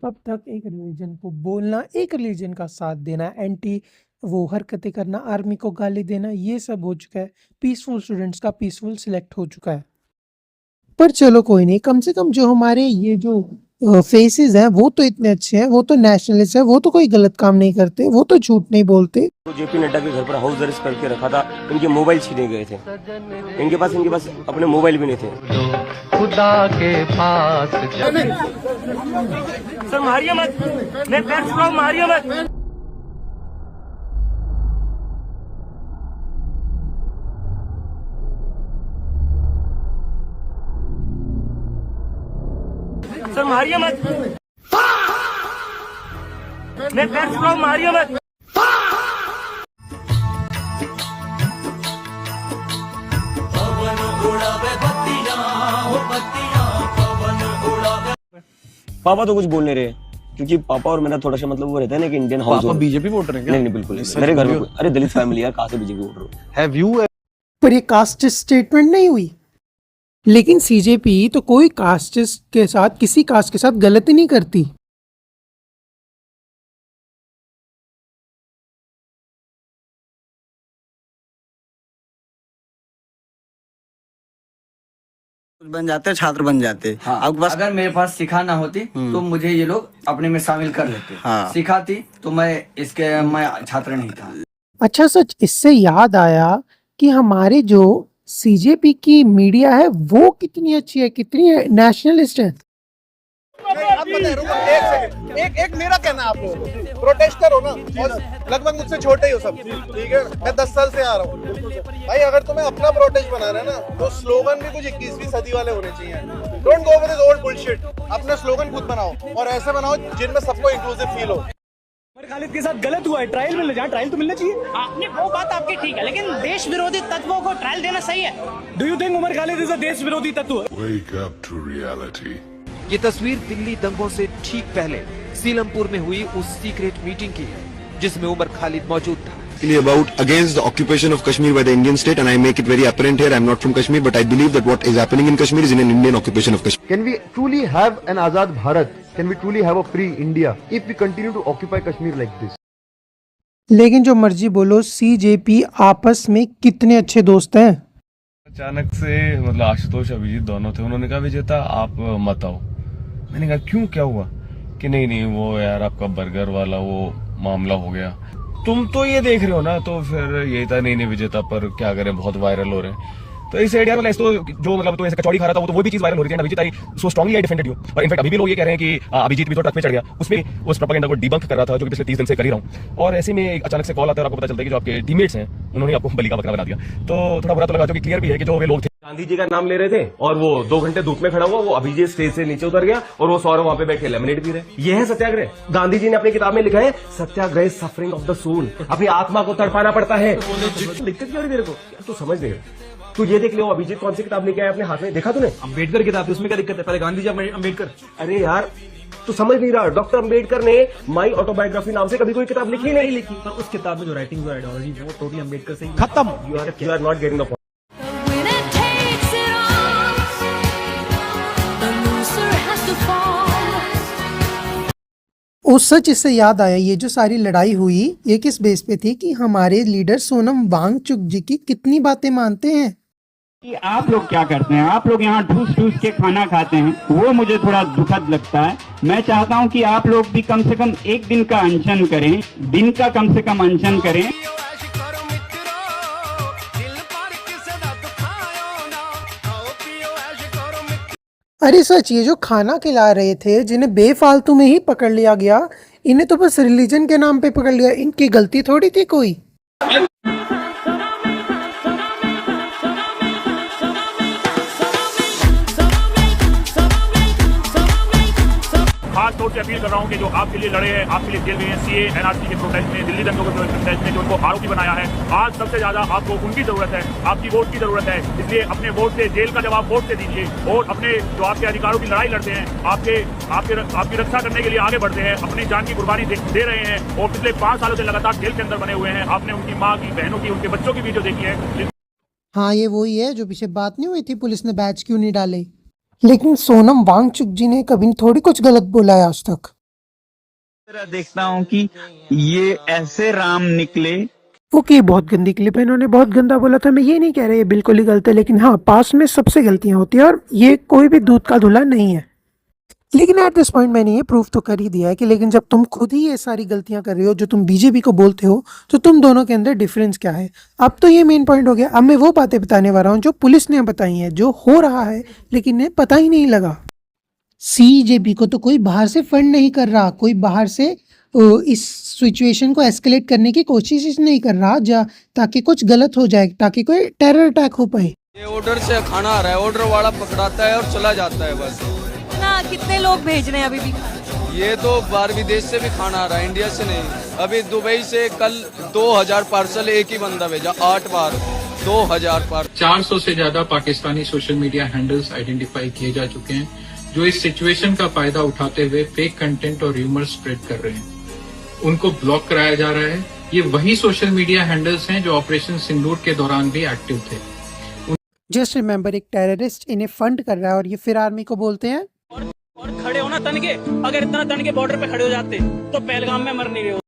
अब तक एक रिलीजन को बोलना, एक रिलीजन का साथ देना, एंटी वो हरकतें करना, आर्मी को गाली देना, ये सब हो चुका है। पीसफुल स्टूडेंट्स का पीसफुल सिलेक्ट हो चुका है। पर चलो कोई नहीं, कम से कम जो हमारे ये जो फेसेस हैं वो तो इतने अच्छे हैं, वो तो नेशनलिस्ट है, वो तो कोई गलत काम नहीं करते, वो तो झूठ नहीं बोलते। जेपी नड्डा के घर पर हाउस अरेस्ट करके रखा था, इनके मोबाइल छीने गए थे, इनके पास अपने मोबाइल भी नहीं थे। खुदा के पास सर मारिए मत, मैं पैर छुड़ाऊं, मारिए मत। सर मारिए मत, मैं पैर छुड़ाऊं, मारिए मत। पापा तो कुछ बोल नहीं रहे, क्योंकि पापा और मेरा थोड़ा सा मतलब वो रहता है ना कि इंडियन हाउस। पापा बीजेपी वोटर हैं क्या? नहीं बिल्कुल नहीं, मेरे घर में अरे दलित फैमिली यार, कहाँ से बीजेपी वोटर? Have you? पर ये कास्ट स्टेटमेंट नहीं हुई, लेकिन सीजेपी तो कोई कास्ट के साथ, किसी कास्ट के साथ गलती नहीं करती। बन जाते, छात्र बन जाते। हाँ, अगर मेरे पास सिखा ना होती तो मुझे ये लोग अपने में शामिल कर लेते। हाँ। सिखाती तो मैं छात्र नहीं था। अच्छा सच, इससे याद आया कि हमारे जो सीजेपी की मीडिया है वो कितनी अच्छी है, कितनी नेशनलिस्ट है। आप बताइए, रुको एक सेकंड, एक मेरा कहना है आप लोगों को, प्रोटेस्टर हो ना और लगभग मुझसे छोटे ही हो सब, ठीक है, मैं 10 साल से आ रहा हूँ भाई। अगर तुम्हें अपना प्रोटेस्ट बनाना है ना तो स्लोगन भी कुछ 21वीं सदी वाले होने चाहिए। Don't go with this old bullshit, अपना स्लोगन खुद बनाओ और ऐसे बनाओ जिनमें सबको इंक्लूसिव फील हो। उमर खालिद के साथ गलत हुआ है, ट्रायल मिलने जाए, ट्रायल तो मिलना चाहिए। आपने वो बात आपकी ठीक है, लेकिन देश विरोधी तत्वों को ट्रायल देना सही है। Do you think Umar Khalid is a देश विरोधी तत्व? Wake up to reality. ये तस्वीर दिल्ली दंगों से ठीक पहले सीलमपुर में हुई उस सीक्रेट मीटिंग की है जिसमें उमर खालिद मौजूद था। About against the occupation of Kashmir by the Indian state, and I make it very apparent here. I am not from Kashmir, but I believe that what is happening in Kashmir is in an Indian occupation of Kashmir. Can we truly have an Azad Bharat? Can we truly have a free India if we continue to occupy Kashmir like this? लेकिन जो मर्जी बोलो, CJP आपस में कितने अच्छे दोस्त हैं। अचानक से मतलब आशुतोष अभिजीत दोनों थे, उन्होंने कहा विजेता आप मत आओ। मैंने कहा क्यों, क्या हुआ? कि नहीं वो यार आपका बर्गर वाला वो मामला हो गया, तुम तो ये देख रहे हो ना। तो फिर यही था, नहीं विजेता पर क्या करें, बहुत वायरल हो रहे हैं। तो इस आइडिया में तो जो मतलब तो ऐसे कचौड़ी खा रहा था वो भी चीज वायरल हो रही थी। Abhijit I so strongly I defended you, और इनफैक्ट अभी भी लोग ये कह रहे हैं कि अभिजीत भी तो ट्रक पे चढ़ गया, उसमें उस प्रोपेगेंडा को डिबंक कर रहा था जो कि पिछले 30 दिन से कर ही रहा हूँ। और ऐसे में एक अचानक से कॉल आता है और आपको पता चलता है कि जो आपके टीममेट्स हैं उन्होंने आपको बलि का बकरा बना दिया। तो थोड़ा बुरा तो लगा, जो कि क्लियर भी है कि जो वे लोग थे गांधी जी का नाम ले रहे थे और वो 2 घंटे धूप में खड़ा हुआ, वो अभिजीत स्टेज से नीचे उतर गया और वो सौरभ वहां पे बैठ के लेमनेड पी रहे। ये है सत्याग्रह। गांधी जी ने अपनी किताब में लिखा है सत्याग्रह सफरिंग ऑफ द सोल, अपनी आत्मा को तड़पाना पड़ता है। दिक्कत क्या हो रही तेरे को, तू समझ नहीं। तू ये देख लो अभिजीत कौन सी किताब लेके आया अपने हाथ में, देखा तूने? अम्बेडकर किताब, उसमें क्या दिक्कत है? पहले गांधी जी अम्बेडकर। अरे यार तू समझ नहीं रहा, डॉक्टर अम्बेडकर ने माई ऑटोबायोग्राफी नाम से कभी कोई किताब लिखी नहीं लिखी, पर उस किताब में जो राइटिंग जो आइडियोलॉजी वो टोटली अम्बेडकर से खत्म। You are not getting the point. उस सच इससे याद आया, ये जो सारी लड़ाई हुई ये किस बेस पे थी कि हमारे लीडर सोनम वांगचुक जी की कितनी बातें मानते हैं। कि आप लोग क्या करते हैं, आप लोग यहाँ ठूस के खाना खाते हैं, वो मुझे थोड़ा दुखद लगता है। मैं चाहता हूँ कि आप लोग भी कम से कम एक दिन का अनशन करें, दिन का कम से कम अनशन करें। अरे सच, ये जो खाना खिला रहे थे जिन्हें बेफालतू में ही पकड़ लिया गया, इन्हें तो बस रिलीजन के नाम पे पकड़ लिया, इनकी गलती थोड़ी थी कोई। खास तौर से अपील कर रहा हूं कि जो आपके लिए लड़े हैं, आपके लिए जेल गए हैं, सीए एनआरसी के प्रोटेस्ट में, दिल्ली दंगों के प्रोटेस्ट में, जो उनको आरोपी बनाया है, आज सबसे ज्यादा आपको उनकी जरूरत है, आपकी वोट की जरूरत है। इसलिए अपने वोट से, जेल का जवाब वोट से दीजिए और अपने जो आपके अधिकारों की लड़ाई लड़ते हैं, आपकी रक्षा करने के लिए आगे बढ़ते हैं, अपनी जान की कुर्बानी दे रहे हैं और पिछले 5 सालों से लगातार जेल के अंदर बने हुए हैं। आपने उनकी माँ की, बहनों की, उनके बच्चों की वीडियो देखी है। हाँ, ये वही है जो पीछे बात नहीं हुई थी, पुलिस ने बैच क्यों नहीं डाले। लेकिन सोनम वांगचुक जी ने कभी थोड़ी कुछ गलत बोला है आज तक। देखता हूँ कि ये ऐसे राम निकले। ओके, बहुत गंदी क्लिप है, इन्होंने बहुत गंदा बोला था। मैं ये नहीं कह रहा ये बिल्कुल ही गलत है, लेकिन हाँ, पास में सबसे गलतियां होती है और ये कोई भी दूध का धुला नहीं है। लेकिन एट दिस पॉइंट मैंने ये प्रूफ तो कर ही दिया है कि लेकिन जब तुम खुद ही ये सारी गलतियां कर रहे हो जो तुम बीजेपी को बोलते हो, तो तुम दोनों के अंदर डिफरेंस क्या है। अब तो ये मेन पॉइंट हो गया। अब मैं वो बातें बताने वाला हूँ जो पुलिस ने बताई हैं, जो हो रहा है लेकिन इन्हें पता ही नहीं लगा। सीजेपी को तो कोई बाहर से फंड नहीं कर रहा, कोई बाहर से इस सिचुएशन को एस्केलेट करने की कोशिश नहीं कर रहा ताकि कुछ गलत हो जाए, ताकि कोई टेरर अटैक हो पाए। ये ऑर्डर से खाना आ रहा है, ऑर्डर वाला पकड़ाता है और चला जाता है बस। कितने लोग भेज रहे हैं अभी भी? ये तो बाहर विदेश से भी खाना आ रहा है, इंडिया से नहीं। अभी दुबई से कल 2000 पार्सल एक ही बंदा भेजा, 8 बार 2000 पार्सल। 400 से ज्यादा Pakistani social media handles identify किए जा चुके हैं जो इस सिचुएशन का फायदा उठाते हुए फेक कंटेंट और र्यूमर स्प्रेड कर रहे हैं। उनको ब्लॉक कराया जा रहा है। ये वही सोशल मीडिया हैंडल्स हैं जो ऑपरेशन सिंदूर के दौरान भी एक्टिव थे। जस्ट रिमेंबर, एक टेररिस्ट इन्हें फंड कर रहा है और ये फिर आर्मी को बोलते हैं और खड़े होना तन के, अगर इतना तन के बॉर्डर पे खड़े हो जाते तो पहलगाम में मर नहीं रहे हो।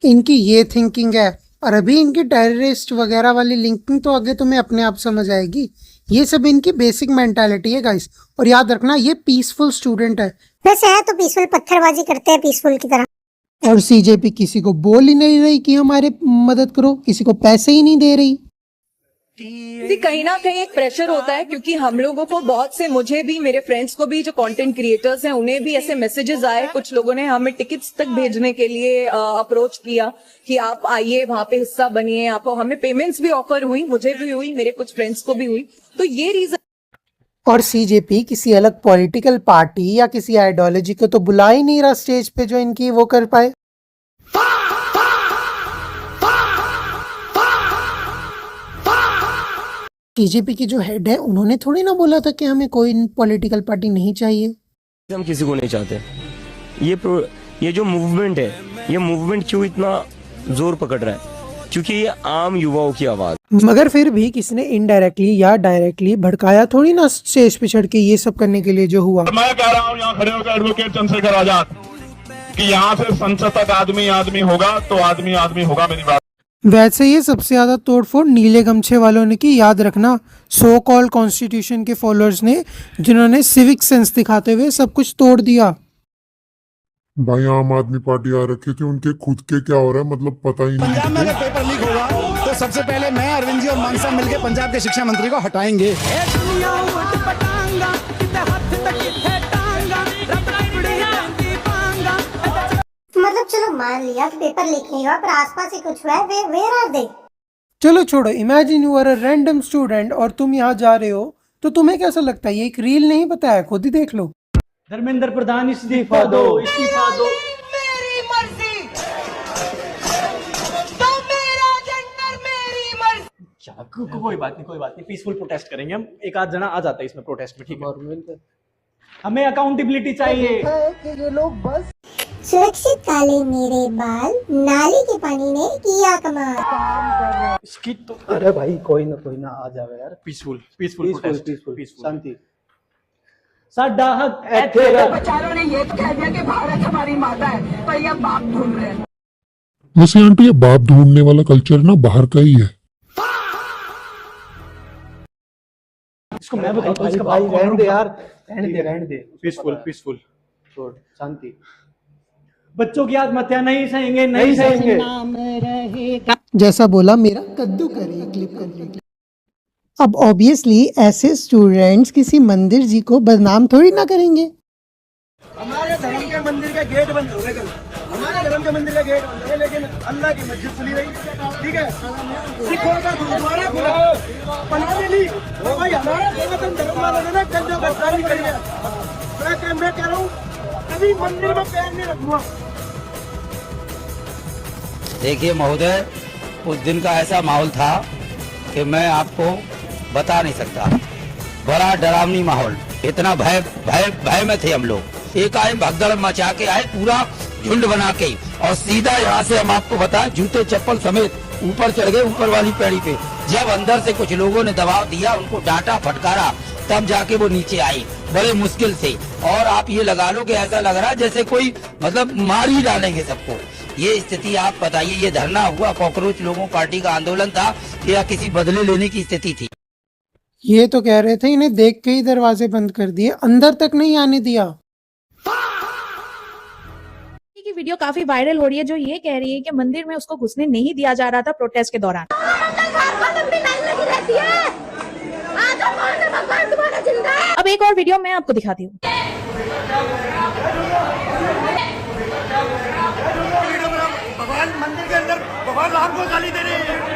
इनकी ये थिंकिंग है और अभी इनकी टेररिस्ट वगैरह वाली लिंकिंग तो आगे तुम्हें अपने आप समझ आएगी। ये सब इनकी बेसिक मेंटालिटी है गाइस, और याद रखना ये पीसफुल स्टूडेंट है। वैसे है तो पीसफुल, पत्थरबाजी करते हैं पीसफुल की तरह। और सीजेपी किसी को बोल ही नहीं रही कि हमारे मदद करो, किसी को पैसे ही नहीं दे रही। कहीं ना कहीं एक प्रेशर होता है, क्योंकि हम लोगों को बहुत से, मुझे भी, मेरे फ्रेंड्स को भी, जो कंटेंट क्रिएटर्स हैं उन्हें भी ऐसे मैसेजेस आए, कुछ लोगों ने हमें टिकट्स तक भेजने के लिए अप्रोच किया कि आप आइए, वहां पे हिस्सा बनिए, आपको, हमें पेमेंट्स भी ऑफर हुई, मुझे भी हुई, मेरे कुछ फ्रेंड्स को भी हुई। तो ये रीजन। और सीजेपी किसी अलग पॉलिटिकल पार्टी या किसी आइडियोलॉजी को तो बुला ही नहीं रहा स्टेज पे जो इनकी वो कर पाए। सीजेपी की जो हेड है उन्होंने थोड़ी ना बोला था कि हमें कोई पॉलिटिकल पार्टी नहीं चाहिए। हम किसी को नहीं चाहते। ये जो मूवमेंट है, ये मूवमेंट क्यों इतना जोर पकड़ रहा है? क्योंकि ये आम युवाओं की आवाज। मगर फिर भी किसी ने इनडायरेक्टली या डायरेक्टली भड़काया थोड़ी ना स्टेज पे चढ़ के ये सब करने के लिए जो हुआ। मैं कह रहा हूँ यहाँ खड़े होकर एडवोकेट चंद्रशेखर आजाद कि यहाँ से संसद तक आदमी आदमी होगा तो आदमी आदमी होगा। मेरी बात वैसे ये सबसे ज्यादा तोड़फोड़ नीले गमछे वालों ने की, याद रखना, सो कॉल कॉन्स्टिट्यूशन के फॉलोअर्स ने, जिन्होंने सिविक सेंस दिखाते हुए सब कुछ तोड़ दिया। भाई आम आदमी पार्टी आ रखी थी, उनके खुद के क्या हो रहा है मतलब पता ही नहीं। पंजाब में अगर पेपर लीक होगा तो सबसे पहले मैं, अरविंद जी और मान साहब मिलकर पंजाब के शिक्षा मंत्री को हटाएंगे। मतलब चलो मान लिया कि पेपर लीक नहीं हुआ, पर आसपास ही कुछ हुआ है, वेयर आर दे? चलो छोड़ो, imagine you are a random student और तुम यहाँ जा रहे हो, तो तुम्हें कैसा लगता है? ये एक रील नहीं बताया, खुद ही देख लो। धर्मेंद्र प्रधान इस्तीफा दो, इस्तीफा दो। मेरी मर्जी, तो मेरा जेंडर मेरी मर्जी। कोई बात नहीं, कोई बात नहीं, पीसफुल प्रोटेस्ट करेंगे हम। एक आध जना आ जाता है इसमें प्रोटेस्ट में, ठीक है? हमें अकाउंटेबिलिटी चाहिए। ये लोग बस सुरक्षित काले मेरे बाल, नाली के पानी ने किया कमाल। इसकी तो, अरे भाई कोई ना आ जावे यार। पीसफुल प्रोटेस्ट, पीसफुल शांति। साडा हक है। बेचारों ने ये तो कह दिया कि भारत हमारी माता है, पर ये बाप ढूंढ रहे हैं। वैसे आंटी ये बाप ढूंढने वाला कल्चर ना बाहर का ही है। इसको मैं बताता हूं, इसका भाई रहने दे यार, रहने दे। पीसफुल छोड़, शांति। बच्चों की आत्महत्या नहीं सहेंगे। जैसा बोला मेरा कद्दू करे क्लिप कंप्लीट। अब ऑब्वियसली ऐसे स्टूडेंट्स किसी मंदिर जी को बदनाम थोड़ी ना करेंगे। हमारे धर्म के मंदिर के गेट बंद हो गए कल, हमारे धर्म के मंदिर का गेट बंद हो गए, लेकिन अल्लाह की मस्जिद खुली रही, ठीक है? सिखों का गुरुद्वारा खुला, पनाह ली। तो भाई हमारा सनातन धर्म वालों ने ना कल जो गद्दारी करी है, मैं कह रहा हूँ कभी मंदिर में पैर नहीं रखूंगा। देखिए महोदय, उस दिन का ऐसा माहौल था कि मैं आपको बता नहीं सकता। बड़ा डरावनी माहौल, इतना भय में थे हम लोग। एक आए भगदड़ मचा के आए, पूरा झुंड बना के, और सीधा यहाँ से हम आपको बताएं, जूते चप्पल समेत ऊपर चढ़ गए, ऊपर वाली पैड़ी पे। जब अंदर से कुछ लोगों ने दबाव दिया, उनको डांटा फटकारा, तब जाके वो नीचे आई, बड़े मुश्किल से। और आप ये लगा लो कि ऐसा लग रहा है जैसे कोई मतलब मार ही डालेंगे सबको। ये स्थिति आप बताइए, ये धरना हुआ, कॉकरोच लोगों पार्टी का आंदोलन था या किसी बदले लेने की स्थिति थी? ये तो कह रहे थे इन्हें देख के ही दरवाजे बंद कर दिए, अंदर तक नहीं आने दिया। की वीडियो काफी वायरल हो रही है, जो ये कह रही है कि मंदिर में उसको घुसने नहीं दिया जा रहा था प्रोटेस्ट के दौरान। अब एक और वीडियो मैं आपको दिखाती हूँ। भगवान मंदिर के अंदर भगवान राम को गाली दे रहे हैं।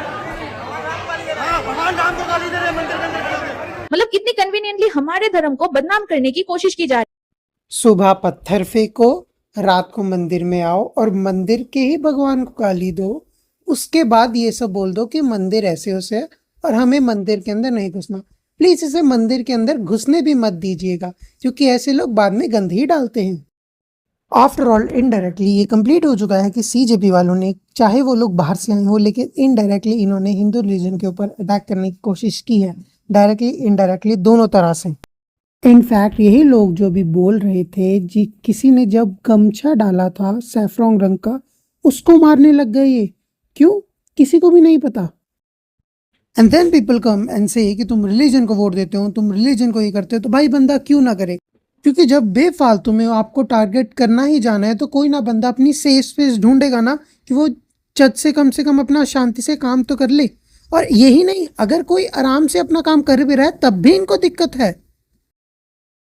भगवान राम को गाली दे रहे हैं मंदिर के अंदर। मतलब कितनी कन्वीनियंटली हमारे धर्म को बदनाम करने की कोशिश की जा रही है। सुबह पत्थर फेंको, रात को मंदिर में आओ और मंदिर के ही भगवान को गाली दो, उसके बाद ये सब बोल दो कि मंदिर ऐसे वैसे है और हमें मंदिर के अंदर नहीं घुसना। प्लीज इसे मंदिर के अंदर घुसने भी मत दीजिएगा, क्योंकि ऐसे लोग बाद में गंदगी डालते हैं। आफ्टर ऑल इनडायरेक्टली ये कंप्लीट हो चुका है कि सीजेपी वालों ने, चाहे वो लोग बाहर से आए हो, लेकिन इनडायरेक्टली इन्होंने हिंदू रिलीजन के ऊपर अटैक करने की कोशिश की है, डायरेक्टली इनडायरेक्टली दोनों तरह से। इनफैक्ट यही लोग जो भी बोल रहे थे, जी किसी ने जब गमछा डाला था सैफरॉन रंग का, उसको मारने लग गए। ये क्यों, किसी को भी नहीं पता। And then people come and say कि तुम रिलीजन को वोट देते हो, तुम रिलीजन को ये करते हो, तो भाई बंदा क्यों ना करे? क्योंकि जब बेफालतू में आपको टारगेट करना ही जाना है, तो कोई ना बंदा अपनी सेफ स्पेस ढूंढेगा ना, कि वो चट से कम अपना शांति से काम तो कर ले। और यही नहीं, अगर कोई आराम से अपना काम कर भी रहा है तब भी इनको दिक्कत है।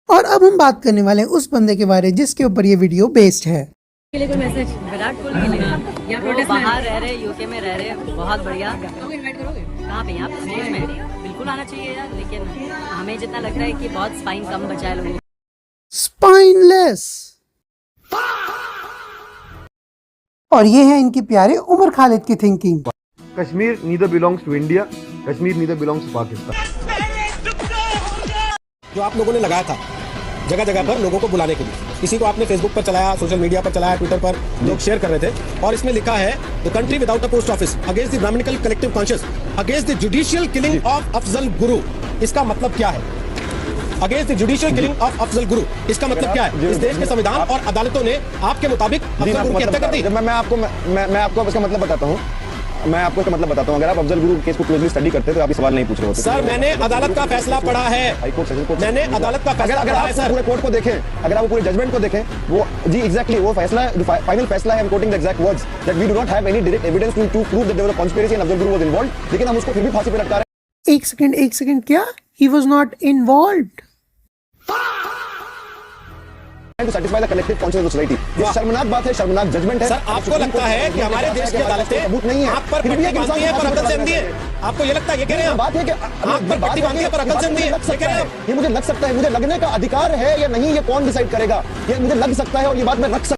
और अब हम बात करने वाले हैं उस बंदे के बारे में जिसके ऊपर ये वीडियो बेस्ड है। विराट कोहली के लिए वो बाहर रह रहे, यूके में रह रहे, बहुत बढ़िया। कहाँ पे? यहाँ पे स्टेज में बिल्कुल आना चाहिए यार, लेकिन हमें जितना लग रहा है कि बहुत स्पाइन कम बचा है लोगों। स्पाइनलेस। और ये है इनके प्यारे उमर खालिद की thinking. Kashmir neither belongs to India, Kashmir neither belongs to Pakistan. जो आप लोगों ने लगाया था जगह जगह पर लोगों को बुलाने के लिए, किसी को आपने फेसबुक पर चलाया, सोशल मीडिया पर चलाया, ट्विटर पर लोग शेयर कर रहे थे, और इसमें लिखा है the country without a post office against the brahmanical collective conscious against the judicial killing of Afzal Guru. इसका मतलब क्या है? Against the judicial killing of Afzal Guru, इसका मतलब क्या है? इस देश के संविधान और अदालतों ने आपके मुताबिक अफजल गुरु की हत्या कर दी। मैं आपको इसका मतलब बताता हूँ। अगर आप अफजल गुरु केस को क्लोजली स्टडी करते तो आप ये सवाल नहीं पूछ रहे होते। सर, मैंने अदालत का फैसला पढ़ा है। मैंने अदालत का फैसला पढ़ा है। पूरे कोर्ट को देखें, अगर आप पूरे जजमेंट को देखें, वो जी एग्जैक्टली वो फैसला, फाइनल फैसला है। I am quoting the exact words that we do not have any direct evidence to prove that there was a conspiracy and Afzal Guru was involved, लेकिन हम उसको फिर भी फांसी पे लटका रहे हैं। एक सेकंड, क्या? He was not involved. To satisfy the collective conscience of the society. ये शर्मनाक बात है, शर्मनाक जजमेंट है। सर, आपको लगता है कि हमारे देश की अदालतें सबूत नहीं है, आप पर पट्टी बांधती है पर अकल से अंधी है? आपको ये लगता है? ये कह रहे हैं बात है कि आप पर पट्टी बांधती है पर अकल से अंधी है? ये कह रहे हैं आप? ये मुझे लग सकता है, मुझे लगने का अधिकार है या नहीं, ये कौन डिसाइड करेगा? ये मुझे लग सकता है और ये बात मैं रख सकता।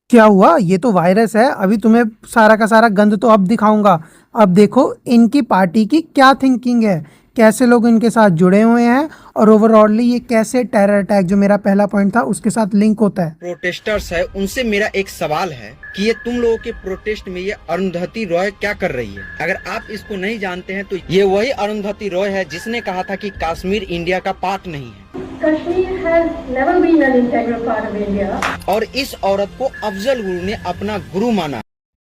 क्या हुआ? ये तो वायरस है। अभी तुम्हें सारा का सारा गंद तो अब दिखाऊंगा। अब देखो इनकी पार्टी की क्या थिंकिंग है, कैसे लोग इनके साथ जुड़े हुए हैं, और ओवरऑलली ये कैसे टेरर अटैक, जो मेरा पहला पॉइंट था, उसके साथ लिंक होता है। प्रोटेस्टर्स है, उनसे मेरा एक सवाल है कि ये तुम लोगों के प्रोटेस्ट में ये अरुंधति रॉय क्या कर रही है? अगर आप इसको नहीं जानते हैं तो ये वही अरुंधति रॉय है जिसने कहा था कि कश्मीर इंडिया का पार्ट नहीं है। Kashmir has never been an integral part of India. और इस औरत को अफजल गुरु ने अपना गुरु माना।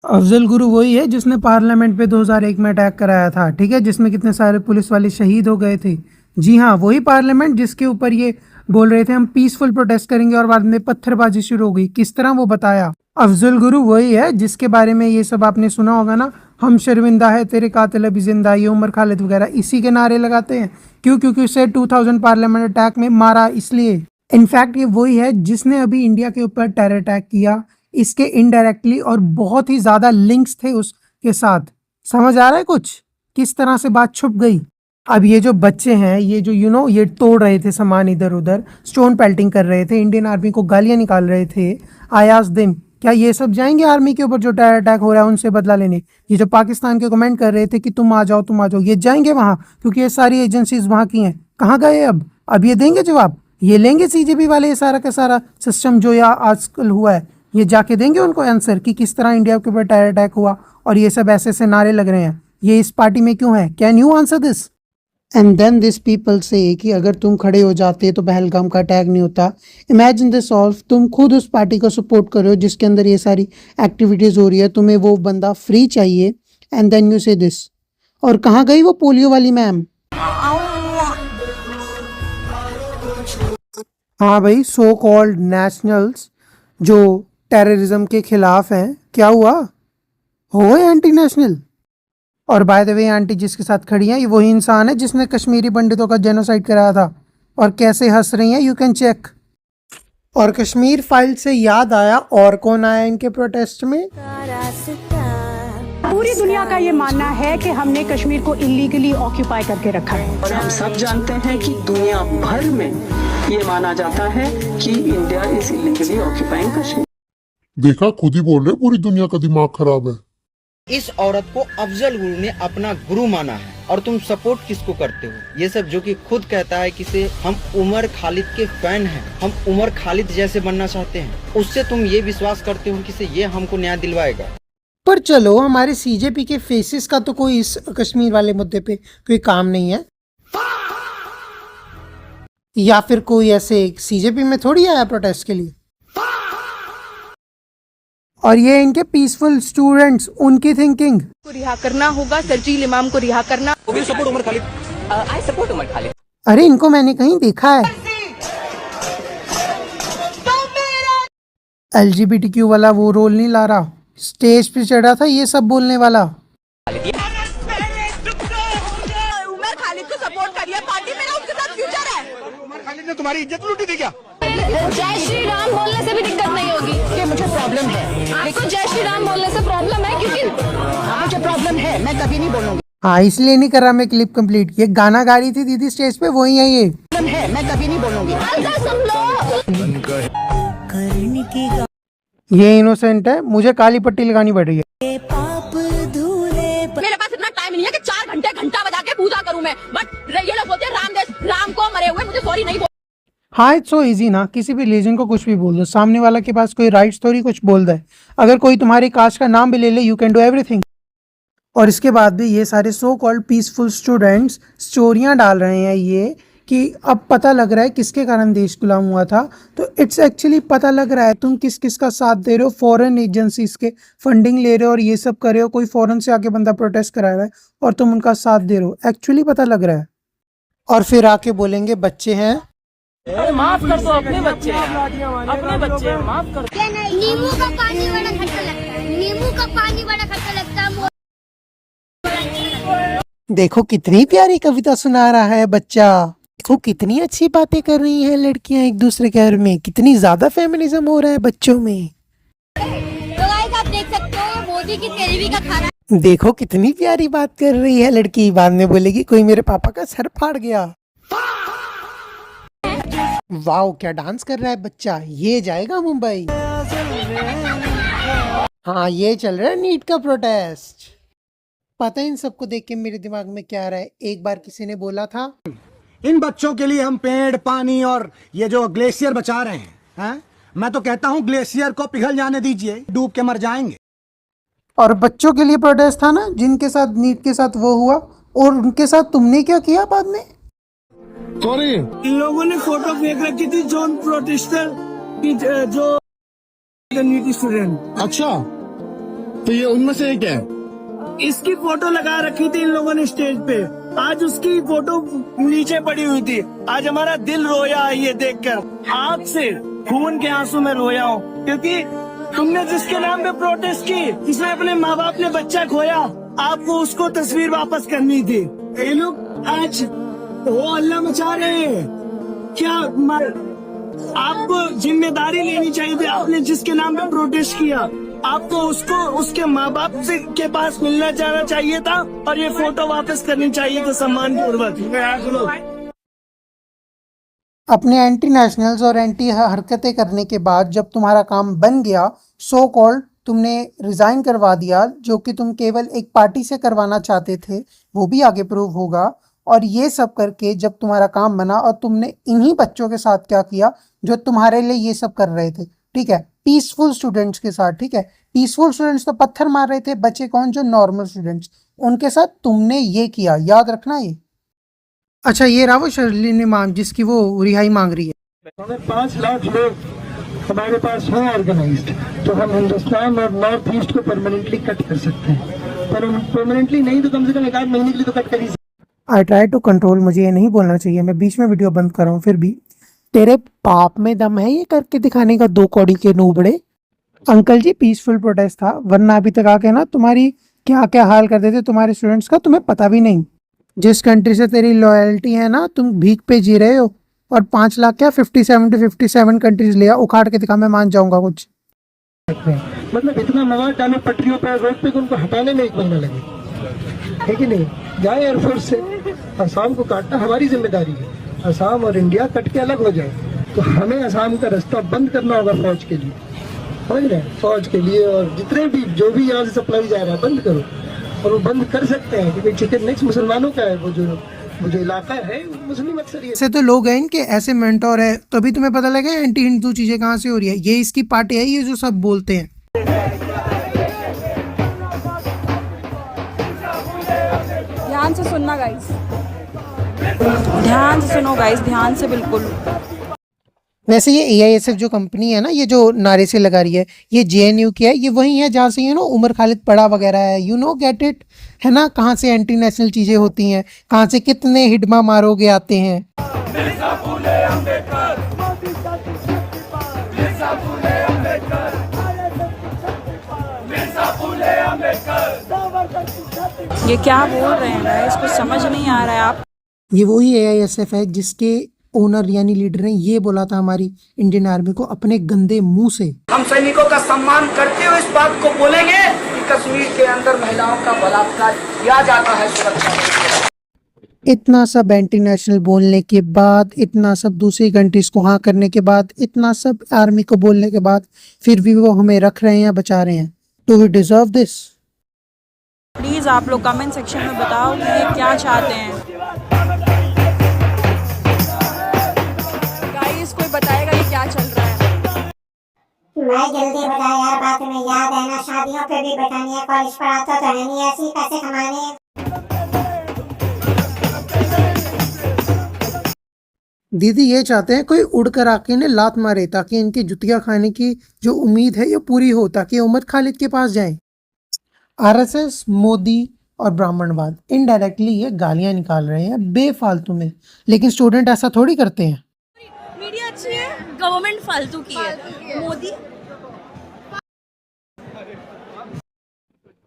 अफजल गुरु वही है जिसने पार्लियामेंट पे 2001 में अटैक कराया था, ठीक है, जिसमें कितने सारे पुलिस वाले शहीद हो गए थे। जी हाँ, वही पार्लियामेंट जिसके ऊपर ये बोल रहे थे हम पीसफुल प्रोटेस्ट करेंगे और बाद में पत्थरबाजी शुरू हो गई। किस तरह वो बताया। अफजल गुरु वही है जिसके बारे में ये सब आपने सुना होगा ना, हम शर्मिंदा है तेरे कातिल अभी जिंदा, ये उमर खालिद वगैरह इसी के नारे लगाते हैं। क्यों? क्योंकि उसे 2000 पार्लियामेंट अटैक में मारा इसलिए। इनफैक्ट ये वही है जिसने अभी इंडिया के ऊपर टेरर अटैक किया, इसके इनडायरेक्टली, और बहुत ही ज्यादा लिंक्स थे उसके साथ। समझ आ रहा है कुछ किस तरह से बात छुप गई। अब ये जो बच्चे हैं, ये जो ये तोड़ रहे थे सामान इधर उधर, स्टोन पेल्टिंग कर रहे थे, इंडियन आर्मी को गालियां निकाल रहे थे आयाज दिन, क्या ये सब जाएंगे आर्मी के ऊपर जो टेरर अटैक हो रहा है उनसे बदला लेने? ये जो पाकिस्तान के कमेंट कर रहे थे कि तुम आ जाओ, ये जाएंगे वहां? क्योंकि ये सारी एजेंसीज वहां की हैं। कहाँ गए अब ये देंगे जवाब? ये लेंगे सीजेपी वाले ये सारा का सारा सिस्टम जो यहाँ आजकल हुआ है, ये जाके देंगे उनको आंसर कि किस तरह इंडिया के ऊपर टेरर अटैक हुआ और ये सब ऐसे ऐसे नारे लग रहे हैं, ये इस पार्टी में क्यों है? Can you answer this? And then this people say कि अगर तुम खड़े हो जाते तो पहलगाम का अटैक नहीं होता। इमेजिन दिस ऑल्फ, तुम खुद उस पार्टी को सपोर्ट कर रहे हो जिसके अंदर ये सारी एक्टिविटीज हो रही है, तुम्हें वो बंदा फ्री चाहिए, एंड देन यू से दिस। और कहाँ गई वो पोलियो वाली मैम? हाँ भाई, सो कॉल्ड नेशनल्स जो टेररिज्म के खिलाफ हैं, क्या हुआ? हो गए एंटी नेशनल। और बाय द वे आंटी जिसके साथ खड़ी हैं, ये वही इंसान है जिसने कश्मीरी पंडितों का जेनोसाइड कराया था। और कैसे हंस रही हैं, यू कैन चेक। और कश्मीर फाइल से याद आया, और कौन आया इनके प्रोटेस्ट में? पूरी दुनिया का ये मानना है कि हमने कश्मीर को इलीगली ऑक्यूपाई करके रखा है, और हम सब जानते हैं कि दुनिया भर में ये माना जाता है कि India is illegally occupying Kashmir. देखा, खुद ही बोल रहे, पूरी दुनिया का दिमाग खराब है। इस औरत को अफजल गुरु ने अपना गुरु माना है, और तुम सपोर्ट किसको करते हो? ये सब जो कि खुद कहता है कि से हम उमर खालिद के फैन हैं, हम उमर खालिद जैसे बनना चाहते हैं, उससे तुम ये विश्वास करते हो कि से ये हमको न्याय दिलवाएगा? पर चलो, हमारे सीजेपी के फेसेस का तो कोई इस कश्मीर वाले मुद्दे पे कोई काम नहीं है, या फिर कोई ऐसे सीजेपी में थोड़ी आया प्रोटेस्ट के लिए। और ये इनके पीसफुल स्टूडेंट्स, उनकी थिंकिंग को रिहा करना होगा, सरजील इमाम को रिहा करना। I support Umar Khalid. अरे इनको मैंने कहीं देखा है। LGBTQ वाला वो रोल नहीं ला रहा, स्टेज पे चढ़ा था ये सब बोलने वाला। तुम्हारी इज्जत लूटी थी क्या? जय श्री राम बोलने से भी दिक्कत नहीं होगी कि मुझे प्रॉब्लम है। आपको जय श्री राम बोलने से प्रॉब्लम है क्योंकि मुझे प्रॉब्लम है, मैं कभी नहीं बोलूंगी। हाँ, इसलिए नहीं कर रहा मैं क्लिप कंप्लीट। ये गाना गा रही थी दीदी स्टेज पे, वही है ये। है, मैं कभी नहीं बोलूंगी। ये इनोसेंट है, मुझे काली पट्टी लगानी पड़ रही है। मेरे पास इतना टाइम नहीं है कि 4 घंटे घंटा बजा के पूजा करूं मैं, बट ये लोग बोलते हैं राम को मरे हुए, मुझे सॉरी नहीं बोल। हाँ, इट्स सो इजी ना, किसी भी रिलीजन को कुछ भी बोल दो, सामने वाला के पास कोई राइट थोड़ी कुछ बोल दे। अगर कोई तुम्हारी कास्ट का नाम भी ले ले, यू कैन डू एवरीथिंग। और इसके बाद भी ये सारे सो कॉल्ड पीसफुल स्टूडेंट्स स्टोरियां डाल रहे हैं ये कि अब पता लग रहा है किसके कारण देश गुलाम हुआ था। तो इट्स एक्चुअली पता लग रहा है तुम किस किस का साथ दे रहे हो। फॉरेन एजेंसीज के फंडिंग ले रहे हो और ये सब कर रहे हो। कोई फॉरेन से आके बंदा प्रोटेस्ट करा रहा है और तुम उनका साथ दे रहे हो, एक्चुअली पता लग रहा है। और फिर आके बोलेंगे बच्चे हैं, माफ कर दो, अपने बच्चे अपने बच्चे माफ कर दो। नींबू का पानी बड़ा खट्टा लगता है, नींबू का पानी बड़ा खट्टा लगता है। देखो कितनी प्यारी कविता सुना रहा है बच्चा, देखो कितनी अच्छी बातें कर रही हैं लड़कियां एक दूसरे के बारे में, कितनी ज्यादा फेमिनिज्म हो रहा है बच्चों में। तो गाइस आप देख सकते हो मोदी की तेरहवीं का खाना। देखो कितनी प्यारी बात कर रही है लड़की, बाद में बोलेगी कोई मेरे पापा का सर फाड़ गया। वाओ क्या डांस कर रहा है बच्चा, ये जाएगा मुंबई। हाँ, ये चल रहा है नीट का प्रोटेस्ट। पता है इन सबको देख के मेरे दिमाग में क्या आ रहा है। एक बार किसी ने बोला था, इन बच्चों के लिए हम पेड़, पानी और ये जो ग्लेशियर बचा रहे हैं? मैं तो कहता हूँ ग्लेशियर को पिघल जाने दीजिए, डूब के मर जाएंगे। और बच्चों के लिए प्रोटेस्ट था ना जिनके साथ नीट के साथ वो हुआ, और उनके साथ तुमने क्या किया बाद में? सॉरी, इन लोगों ने फोटो फेंक रखी थी जॉन प्रोटेस्टर की, जो नीट स्टूडेंट। अच्छा, तो ये उनमें से एक है। इसकी फोटो लगा रखी थी इन लोगों ने स्टेज पे, आज उसकी फोटो नीचे पड़ी हुई थी। आज हमारा दिल रोया है ये देखकर, आग से खून के आंसू में रोया हूँ, क्योंकि तुमने जिसके नाम पे प्रोटेस्ट की, जिसने अपने माँ बाप ने बच्चा खोया, आपको उसको तस्वीर वापस करनी थी। ये लोग आज वो अल्लाह मचा रहे हैं क्या? आपको जिम्मेदारी लेनी चाहिए थी। आपने जिसके नाम पे प्रोटेस्ट किया, आपको उसको उसके माँ बाप से के पास मिलना जाना चाहिए था और ये फोटो वापस करनी चाहिए थी सम्मान पूर्वक। अपने एंटी नेशनल्स और एंटी हरकतें करने के बाद जब तुम्हारा काम बन गया, सो कॉल्ड तुमने रिजाइन करवा दिया, जो कि तुम केवल एक पार्टी से करवाना चाहते थे, वो भी आगे प्रूव होगा। और ये सब करके जब तुम्हारा काम बना और तुमने इन्हीं बच्चों के साथ क्या किया जो तुम्हारे लिए ये सब कर रहे थे, ठीक है, पीसफुल स्टूडेंट्स के साथ, ठीक है। पीसफुल स्टूडेंट्स तो पत्थर मार रहे थे, बच्चे कौन? जो नॉर्मल स्टूडेंट्स, उनके साथ तुमने ये किया, याद रखना ये। अच्छा, ये रहा वो शर्लिन इमाम जिसकी वो रिहाई मांग रही है। 5 लाख लोग हमारे पास हैं ऑर्गेनाइज्ड, तो हम हिंदुस्तान और नॉर्थ ईस्ट को परमानेंटली कट कर सकते हैं, पर परमानेंटली नहीं तो कम से कम 1 आध महीने के लिए तो कट कर ही। आई ट्राई टू कंट्रोल, मुझे ये नहीं बोलना चाहिए, मैं बीच में वीडियो बंद कर रहा हूँ। फिर भी तेरे पाप में दम है ये करके दिखाने का, 2 कौड़ी के नूबड़े। अंकल जी पीसफुल प्रोटेस्ट था, वरना अभी तक आके ना तुम्हारी क्या क्या हाल कर देते तुम्हारे स्टूडेंट्स का, तुम्हें पता भी नहीं। जिस कंट्री से तेरी लॉयल्टी है ना, तुम भीख पे जी रहे हो, और 5 लाख क्या 57 कंट्रीज लिया, उखाड़ के दिखा, मैं मान जाऊंगा कुछ। मतलब इतना मवाद डालो पटरियों पर, रोड पे, उनको हटाने में एक महीना लगे, है कि नहीं? जाए एयरफोर्स से, असम को काटना हमारी जिम्मेदारी है। असम और इंडिया कट के अलग हो जाए, तो हमें असम का रास्ता बंद करना होगा फौज के लिए, समझ रहे हैं? फौज के लिए, और जितने भी जो भी यहाँ से सप्लाई जा रहा है बंद करो, और वो बंद कर सकते हैं क्योंकि चिकन नेक्स्ट मुसलमानों का है, वो जो इलाका है मुस्लिम अक्सरियत। ऐसे तो लोग हैं इनके, ऐसे मेंटोर है, तो अभी तुम्हें पता लगा एंटी हिंदू चीजें कहाँ से हो रही है। ये इसकी पार्टी है, ये जो सब बोलते हैं। ध्यान से सुनना गाइस, ध्यान से सुनो गाइस, ध्यान से बिल्कुल। वैसे ये AISF जो कंपनी है ना, ये जो नारे से लगा रही है, ये JNU की है, ये वही है जहाँ से उमर खालिद पड़ा वगैरह है, गेट इट, है ना? कहाँ से एंटी नेशनल चीजें होती हैं, कहाँ से कितने हिडमा मारोगे आते हैं। ये क्या बोल रहे हैं गाइस, कुछ समझ नहीं आ रहा है। आप ये वही AISF है जिसके ओनर यानी लीडर ने ये बोला था हमारी इंडियन आर्मी को अपने गंदे मुंह से। हम सैनिकों का सम्मान करते हुए इस बात को बोलेंगे कि कश्मीर के अंदर महिलाओं का बलात्कार किया जाता है सुरक्षा। इतना सब इंटरनेशनल बोलने के बाद, इतना सब दूसरी कंट्रीज को हाँ करने के बाद, इतना सब आर्मी को बोलने के बाद, फिर भी वो हमें रख रहे हैं, बचा रहे हैं। Do we deserve this? Please आप लोग कमेंट सेक्शन में बताओ कि ये क्या चाहते हैं। गाइस कोई बताएगा ये क्या चल रहा है? मैं जल्दी बता यार, बात में याद है ना, शादियों पे भी बैठानी है, कॉलेज पढ़ाता तो है नहीं, ऐसे ही पैसे कमाने हैं। दीदी ये चाहते हैं कोई उड़कर आके इन्हें लात मारे ताकि इनकी जुतियां खाने की जो उम्मीद है ये पूरी हो, ताकि उमर खालिद के पास जाएं। आरएसएस, मोदी और ब्राह्मणवाद इनडायरेक्टली ये गालियां निकाल रहे हैं बेफालतू में, लेकिन स्टूडेंट ऐसा थोड़ी करते हैं। मीडिया अच्छी है, गवर्नमेंट फालतू की है। मोदी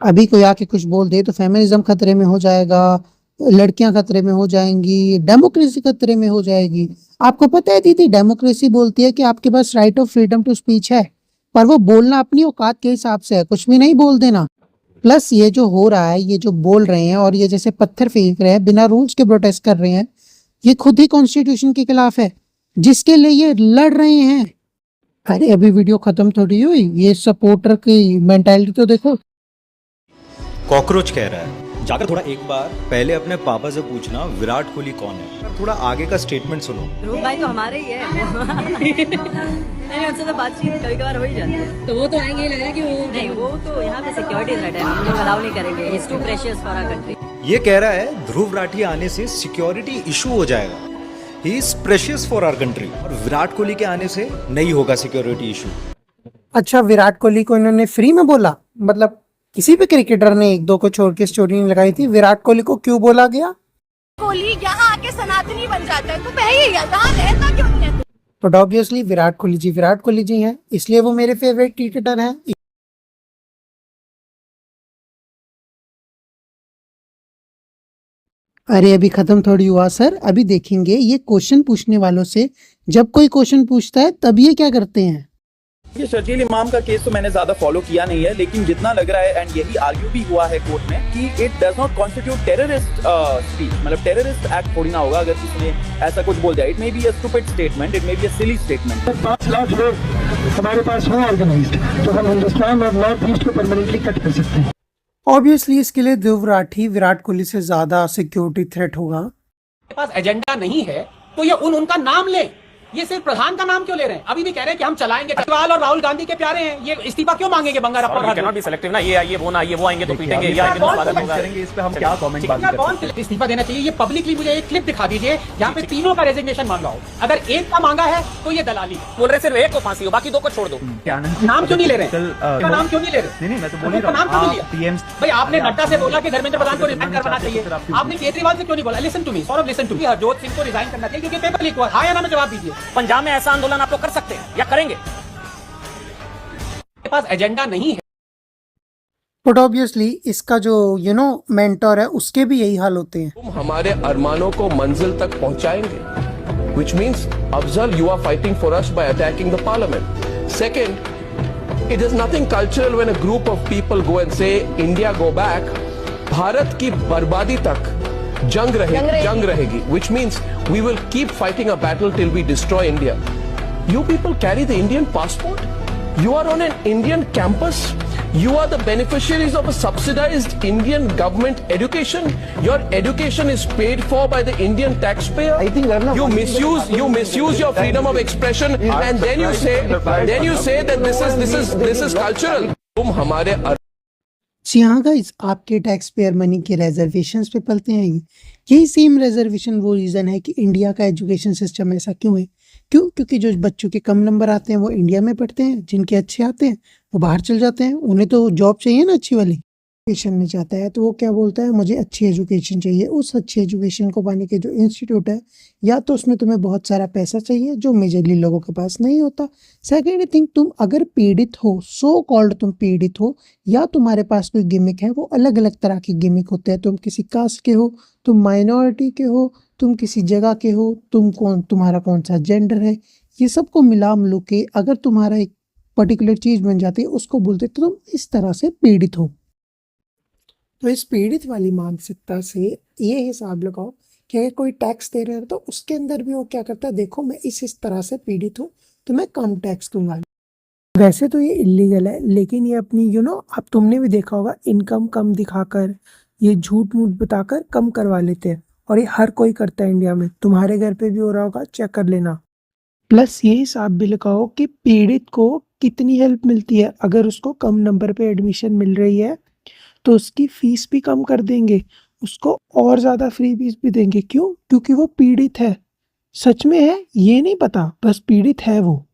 अभी कोई आके कुछ बोल दे तो फेमिनिज्म खतरे में हो जाएगा, लड़कियां खतरे में हो जाएंगी, डेमोक्रेसी खतरे में हो जाएगी। आपको पता है दीदी, डेमोक्रेसी बोलती है कि आपके पास right of freedom to speech है, पर वो बोलना अपनी औकात के हिसाब से है, कुछ भी नहीं बोल देना। प्लस ये जो हो रहा है, ये जो बोल रहे हैं और ये जैसे पत्थर फेंक रहे हैं, बिना रूल्स के प्रोटेस्ट कर रहे हैं, ये खुद ही कॉन्स्टिट्यूशन के खिलाफ है जिसके लिए ये लड़ रहे हैं। अरे अभी वीडियो खत्म थोड़ी हुई, ये सपोर्टर की मेंटालिटी तो देखो। कॉकरोच कह रहा है, जाकर थोड़ा एक बार पहले अपने पापा से पूछना विराट कोहली कौन है, थोड़ा आगे का स्टेटमेंट सुनो। ध्रुव भाई तो हमारे ही है। नहीं उनसे तो बातचीत कभी कभार हो ही जाती है। तो वो तो आएंगे, लग रहा है कि वो नहीं, वो तो यहाँ पे सिक्योरिटी थ्रेट है, हम लोग अलाउ नहीं करेंगे। It's too precious for our country. ये कह रहा है ध्रुव राठी आने से सिक्योरिटी इशू हो जाएगा, he is precious for our country, और विराट कोहली के आने से नहीं होगा सिक्योरिटी इशू। अच्छा, विराट कोहली को इन्होंने फ्री में बोला? मतलब किसी भी क्रिकेटर ने एक दो को छोड़ के स्टोरी नहीं लगाई थी, विराट कोहली को क्यों बोला गया? कोहली यहाँ आके सनातनी बन जाता है, तो पहले यहाँ रहता क्यों नहीं है? तो ऑब्वियसली विराट कोहली जी हैं, इसलिए वो मेरे फेवरेट क्रिकेटर हैं। अरे अभी खत्म थोड़ी हुआ सर, अभी देखेंगे ये क्वेश्चन पूछने वालों से। जब कोई क्वेश्चन पूछता है तब ये क्या करते हैं। ये शर्जील इमाम का केस तो मैंने ज्यादा फॉलो किया नहीं है, लेकिन जितना लग रहा है, एंड यही आर्ग्यू भी हुआ है कोर्ट में, कि it does not constitute terrorist speech, मतलब टेररिस्ट एक्ट थोड़ी ना होगा अगर किसी ने ऐसा कुछ बोल दिया। It may be a stupid statement, it may be a silly statement. 5 lakh लोग हमारे पास हो ऑर्गेनाइज्ड, तो हम हिंदुस्तान और नॉर्थ ईस्ट को परमानेंटली कट कर सकते हैं। ऑब्वियसली इसके लिए ध्रुव राठी विराट कोहली से ज्यादा सिक्योरिटी थ्रेट होगा। के पास एजेंडा नहीं है तो ये उनका नाम ले, ये सिर्फ प्रधान का नाम क्यों ले रहे हैं? अभी भी कह रहे हैं कि हम चलाएंगे। केजरीवाल और राहुल गांधी के प्यारे हैं, ये इस्तीफा क्यों मांगेंगे? बंगाल कैनॉट बी सिलेक्टिव ना, ये वो ना, ये वो आएंगे तो पीटेंगे, ये आएंगे तो स्वागत होगा। इस पे हम क्या कमेंट बात करें? इस्तीफा देना चाहिए। ये पब्लिकली मुझे एक क्लिप दिखा दीजिए जहाँ पे तीनों का रेजिग्नेशन मांगा हो। अगर एक का मांगा है तो ये दलाली बोल रहे, सिर्फ एक को फांसी हो, बाकी दो को छोड़ दो। नाम क्यों नहीं ले रहे? नाम क्यों नहीं ले रहे? नहीं, मैं तो बोल रहा हूं भाई, आपने नड्डा से बोला कि धर्मेंद्र प्रधान को रिजाइन करवाना चाहिए, आपने केजरीवाल से क्यों नहीं बोला? Listen to me Saurabh, listen to me, Harjot Singh को रिजाइन करना चाहिए क्योंकि पेपर लीक हुआ। हाँ या ना में जवाब दीजिए। पंजाब में ऐसा आंदोलन आप लोग कर सकते हैं या करेंगे? के पास एजेंडा नहीं है। बट ऑब्वियसली इसका जो मेंटर है उसके भी यही हाल होते हैं। तुम हमारे अरमानों को मंजिल तक पहुंचाएंगे, which means Afzal, you are fighting for us by attacking the parliament. Second, it is nothing cultural when a group of people go and say India go back. Bharat की बर्बादी तक जंग रहेगी, which means we will keep fighting a battle till we destroy India. You people carry the Indian passport. You are on an Indian campus. You are the beneficiaries of a subsidized Indian government education. Your education is paid for by the Indian taxpayer. I think you misuse your freedom of expression, and then you say that this is cultural. तुम हमारे जी हाँ guys, आपके tax payer money के reservations पे पलते हैं। यही same reservation वो रीज़न है कि इंडिया का एजुकेशन सिस्टम ऐसा क्यों है। क्योंकि जो बच्चों के कम नंबर आते हैं वो इंडिया में पढ़ते हैं, जिनके अच्छे आते हैं वो बाहर चल जाते हैं। उन्हें तो जॉब चाहिए ना अच्छी वाली। एजुकेशन में जाता है तो वो क्या बोलता है, मुझे अच्छी एजुकेशन चाहिए। उस अच्छी एजुकेशन को पाने के जो इंस्टीट्यूट है, या तो उसमें तुम्हें बहुत सारा पैसा चाहिए जो मेजरली लोगों के पास नहीं होता। सेकेंड थिंग, तुम अगर पीड़ित हो, सो कॉल्ड तुम पीड़ित हो, या तुम्हारे पास कोई गिमिक है, वो अलग अलग तरह के गिमिक होते हैं। तुम किसी कास्ट के हो, तुम माइनॉरिटी के हो, तुम किसी जगह के हो, तुम्हारा कौन सा जेंडर है, ये सबको मिला मिलू के अगर तुम्हारा एक पर्टिकुलर चीज बन जाती है, उसको बोलते तो तुम इस तरह से पीड़ित हो। तो इस पीड़ित वाली मानसिकता से ये हिसाब लगाओ कि अगर कोई टैक्स दे रहा है तो उसके अंदर भी वो क्या करता है, देखो मैं इस तरह से पीड़ित हूँ तो मैं कम टैक्स दूंगा। वैसे तो ये इलीगल है, लेकिन ये अपनी अब तुमने भी देखा होगा, इनकम कम दिखाकर, ये झूठ मूठ बताकर कम करवा लेते हैं, और ये हर कोई करता है इंडिया में। तुम्हारे घर पे भी हो रहा होगा, चेक कर लेना। प्लस ये हिसाब भी लगाओ कि पीड़ित को कितनी हेल्प मिलती है। अगर उसको कम नंबर पे एडमिशन मिल रही है तो उसकी फीस भी कम कर देंगे, उसको और ज़्यादा फ्री फीस भी देंगे। क्यों? क्योंकि वो पीड़ित है। सच में है ये नहीं पता, बस पीड़ित है वो,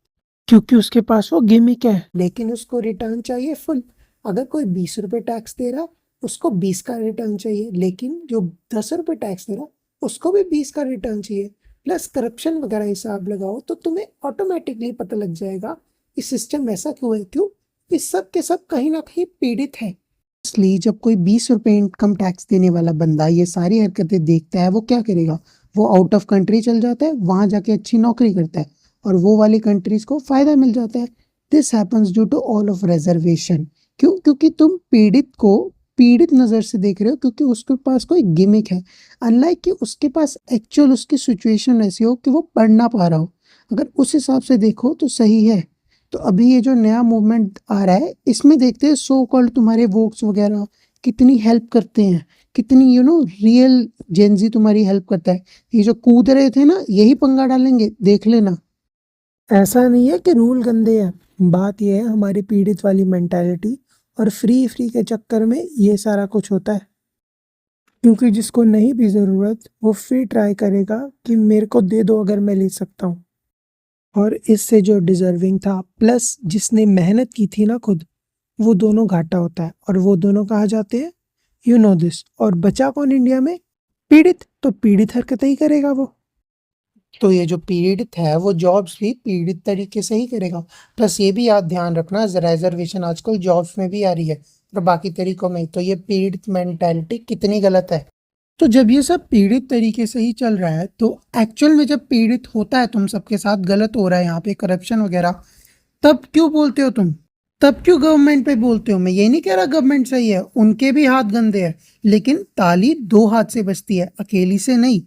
क्योंकि उसके पास वो गिमिक है, लेकिन उसको रिटर्न चाहिए फुल। अगर कोई 20 रुपये टैक्स दे रहा, उसको 20 का रिटर्न चाहिए, लेकिन जो 10 रुपये टैक्स दे रहा उसको भी 20 का रिटर्न चाहिए। प्लस करप्शन वगैरह हिसाब लगाओ तो तुम्हें ऑटोमेटिकली पता लग जाएगा कि सिस्टम ऐसा क्यों है। क्यों? इस सब के सब कहीं ना कहीं पीड़ित है। इसलिए जब कोई 20 रुपये इनकम टैक्स देने वाला बंदा ये सारी हरकतें देखता है, वो क्या करेगा, वो आउट ऑफ कंट्री चल जाता है, वहां जाके अच्छी नौकरी करता है, और वो वाली कंट्रीज को फायदा मिल जाता है। This happens due to all of reservation. क्यों? क्योंकि तुम पीड़ित को पीड़ित नज़र से देख रहे हो, क्योंकि उसके पास कोई गिमिक है, अनलाइक कि उसके पास एक्चुअल उसकी सिचुएशन ऐसी हो कि वो पढ़ ना पा रहा हो। अगर उस हिसाब से देखो तो सही है। तो अभी ये जो नया मूवमेंट आ रहा है, इसमें देखते हैं सो कॉल्ड तुम्हारे वोट्स वगैरह कितनी हेल्प करते हैं, कितनी रियल जेंजी तुम्हारी हेल्प करता है। ये जो कूद रहे थे ना, यही पंगा डालेंगे, देख लेना। ऐसा नहीं है कि रूल गंदे हैं, बात यह है हमारी पीड़ित वाली मेंटालिटी, और फ्री के चक्कर में ये सारा कुछ होता है। क्योंकि जिसको नहीं भी ज़रूरत, वो फिर ट्राई करेगा कि मेरे को दे दो अगर मैं ले सकता हूँ। और इससे जो डिजर्विंग था प्लस जिसने मेहनत की थी ना खुद, वो दोनों घाटा होता है, और वो दोनों कहाँ जाते हैं, यू नो दिस। और बचा कौन इंडिया में? पीड़ित। तो पीड़ित हरकतें ही करेगा वो। तो ये जो पीड़ित है वो जॉब्स भी पीड़ित तरीके से ही करेगा। प्लस ये भी याद ध्यान रखना, रिजर्वेशन आजकल जॉब्स में भी आ रही है और बाकी तरीकों में। तो ये पीड़ित मेंटालिटी कितनी गलत है। तो जब ये सब पीड़ित तरीके से ही चल रहा है, तो एक्चुअल में जब पीड़ित होता है तुम सबके साथ गलत हो रहा है, यहाँ पे करप्शन वगैरह, तब क्यों बोलते हो तुम? तब क्यों गवर्नमेंट पे बोलते हो? मैं ये नहीं कह रहा गवर्नमेंट सही है, उनके भी हाथ गंदे हैं, लेकिन ताली 2 हाथ से बजती है, अकेली से नहीं।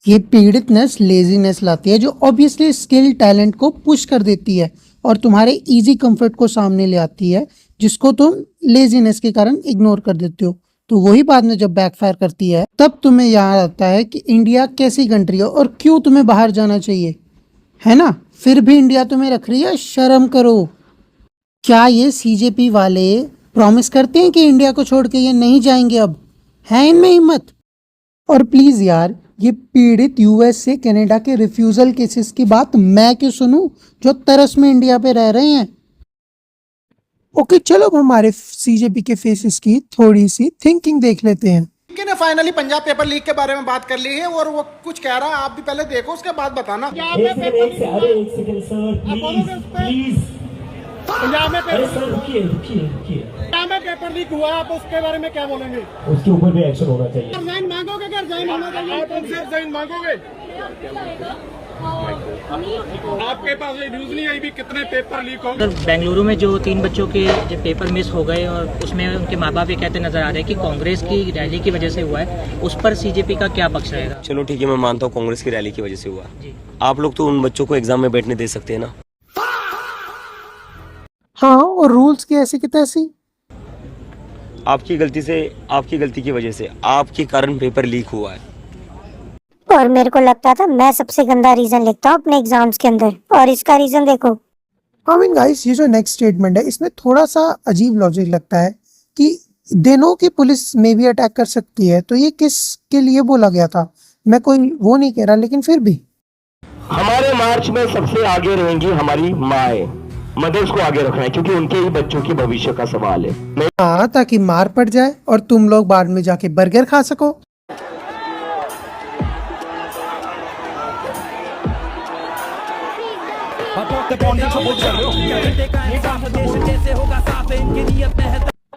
ये पीड़ितनेस लेजीनेस लाती है, जो ऑब्वियसली स्किल टैलेंट को पुश कर देती है और तुम्हारे इजी कंफर्ट को सामने ले आती है, जिसको तुम लेजीनेस के कारण इग्नोर कर देते हो। तो वही बाद में जब बैकफायर करती है, तब तुम्हें याद आता है कि इंडिया कैसी कंट्री है और क्यों तुम्हें बाहर जाना चाहिए, है ना? फिर भी इंडिया तुम्हें रख रही है, शर्म करो। क्या ये सीजेपी वाले प्रॉमिस करते हैं कि इंडिया को छोड़ के ये नहीं जाएंगे? अब है इनमें हिम्मत? और प्लीज यार, ये पीड़ित यूएस से कनाडा के रिफ्यूजल केसेस की बात मैं क्यों सुनूं, जो तरस में इंडिया पे रह रहे हैं। ओके चलो, अब हमारे सीजेपी के फेसेस की थोड़ी सी थिंकिंग देख लेते हैं। ने फाइनली पंजाब पेपर लीक के बारे में बात कर ली है, और वो कुछ कह रहा है, आप भी पहले देखो उसके बाद बताना। पंजाब में पेपर लीक हुआ, आप उसके बारे में क्या बोलेंगे? उसके ऊपर भी एक्शन होना चाहिए। रिजाइन मांगोगे? क्या रिजाइन होना चाहिए? आप उनसे रिजाइन मांगोगे? आपके पास ये न्यूज नहीं आई भी कितने पेपर लीक हो गए? बेंगलुरु में जो 3 बच्चों के जो पेपर मिस हो गए, और उसमें उनके माँ बाप ये कहते नजर आ रहे हैं कि कांग्रेस की रैली की वजह से हुआ है, उस पर सीजेपी का क्या पक्ष रहेगा? चलो ठीक है, मैं मानता हूँ कांग्रेस की रैली की वजह से हुआ। आप लोग तो उन बच्चों को एग्जाम में बैठने दे सकते हैं ना। हाँ, और रूल्स की ऐसी की तैसी। आपकी गलती से, आपकी गलती की वजह से, आपके कारण पेपर लीक हुआ है। और मेरे को लगता था मैं सबसे गंदा रीजन लिखता हूँ अपने एग्जाम्स के अंदर, और इसका रीजन देखो। आई मीन गाइस, ये जो नेक्स्ट स्टेटमेंट है, इसमें थोड़ा सा अजीब लॉजिक लगता है कि दिनों की पुलिस में भी अटैक कर सकती है। तो ये किस के लिए बोला गया था? मैं कोई वो नहीं कह रहा, लेकिन फिर भी हमारे मार्च में सबसे आगे रहेंगी हमारी माएँ। मदर्स को आगे रखना है, क्योंकि उनके ही बच्चों के भविष्य का सवाल है। हाँ, ताकि मार पड़ जाए और तुम लोग बाद में जाके बर्गर खा सको।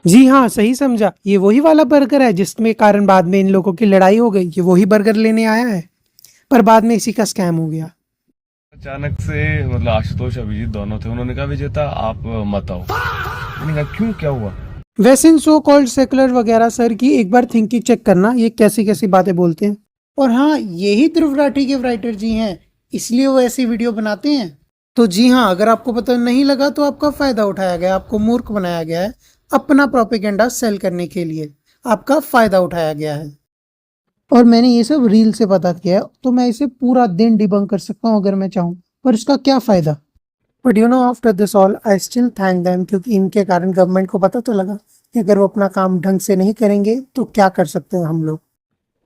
जी हाँ, सही समझा, ये वही वाला बर्गर है जिसमें कारण बाद में इन लोगों की लड़ाई हो गई। ये वही बर्गर लेने आया है, पर बाद में इसी का स्कैम हो गया। अचानक से मतलब आशुतोष अभिजीत दोनों थे, उन्होंने कहा विजेता आप मत आओ। मैंने कहा क्यों, क्या हुआ? वैसे इन सो कॉल्ड सेकुलर वगैरह सर की एक बार थिंकिंग चेक करना, ये कैसी कैसी बातें बोलते हैं। और हाँ, यही ध्रुव राठी के राइटर जी हैं, इसलिए वो ऐसी वीडियो बनाते हैं। तो जी हाँ, अगर आपको पता नहीं लगा तो आपका फायदा उठाया गया, आपको मूर्ख बनाया गया है, अपना प्रोपेगेंडा सेल करने के लिए आपका फायदा उठाया गया है। और मैंने ये सब रील से पता किया है, तो मैं इसे पूरा दिन डिबंक कर सकता हूँ अगर मैं चाहूँ, पर इसका क्या फायदा। But you know, after this all I still thank them, क्योंकि इनके कारण गवर्नमेंट को पता तो लगा कि अगर वो अपना काम ढंग से नहीं करेंगे तो क्या कर सकते हैं हम लोग।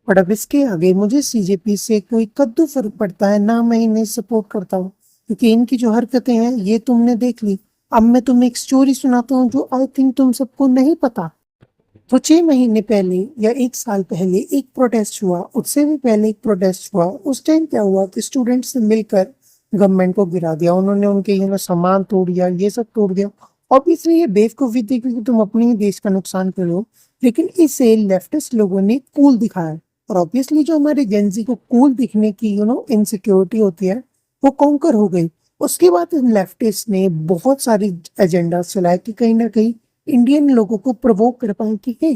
बट अब इसके आगे मुझे सीजेपी से कोई कद्दू फर्क पड़ता है ना, मैं इन्हें सपोर्ट करता हूँ, क्योंकि इनकी जो हरकतें हैं ये तुमने देख ली। अब मैं तुम्हें एक स्टोरी सुनाता हूँ जो आई थिंक तुम सबको नहीं पता। तो 6 महीने पहले या 1 साल पहले एक प्रोटेस्ट हुआ, उससे भी पहले एक प्रोटेस्ट हुआ। उस टाइम क्या हुआ कि स्टूडेंट्स ने मिलकर गवर्नमेंट को गिरा दिया, उन्होंने उनके सामान तोड़ दिया, ये सब तोड़ दिया। ऑब्वियसली ये बेवकूफ़ी थी क्योंकि तुम अपने ही देश का नुकसान कर रहे हो, लेकिन इसे लेफ्टिस्ट लोगों ने कूल दिखाया। और ऑब्वियसली जो हमारे जेंजी को कूल दिखने की इनसिक्योरिटी होती है वो कॉन्कर हो गई। उसके बाद लेफ्टिस्ट ने बहुत सारी एजेंडा चलाए कि कहीं ना कहीं इंडियन लोगों को प्रोवोक कर पाए कि हे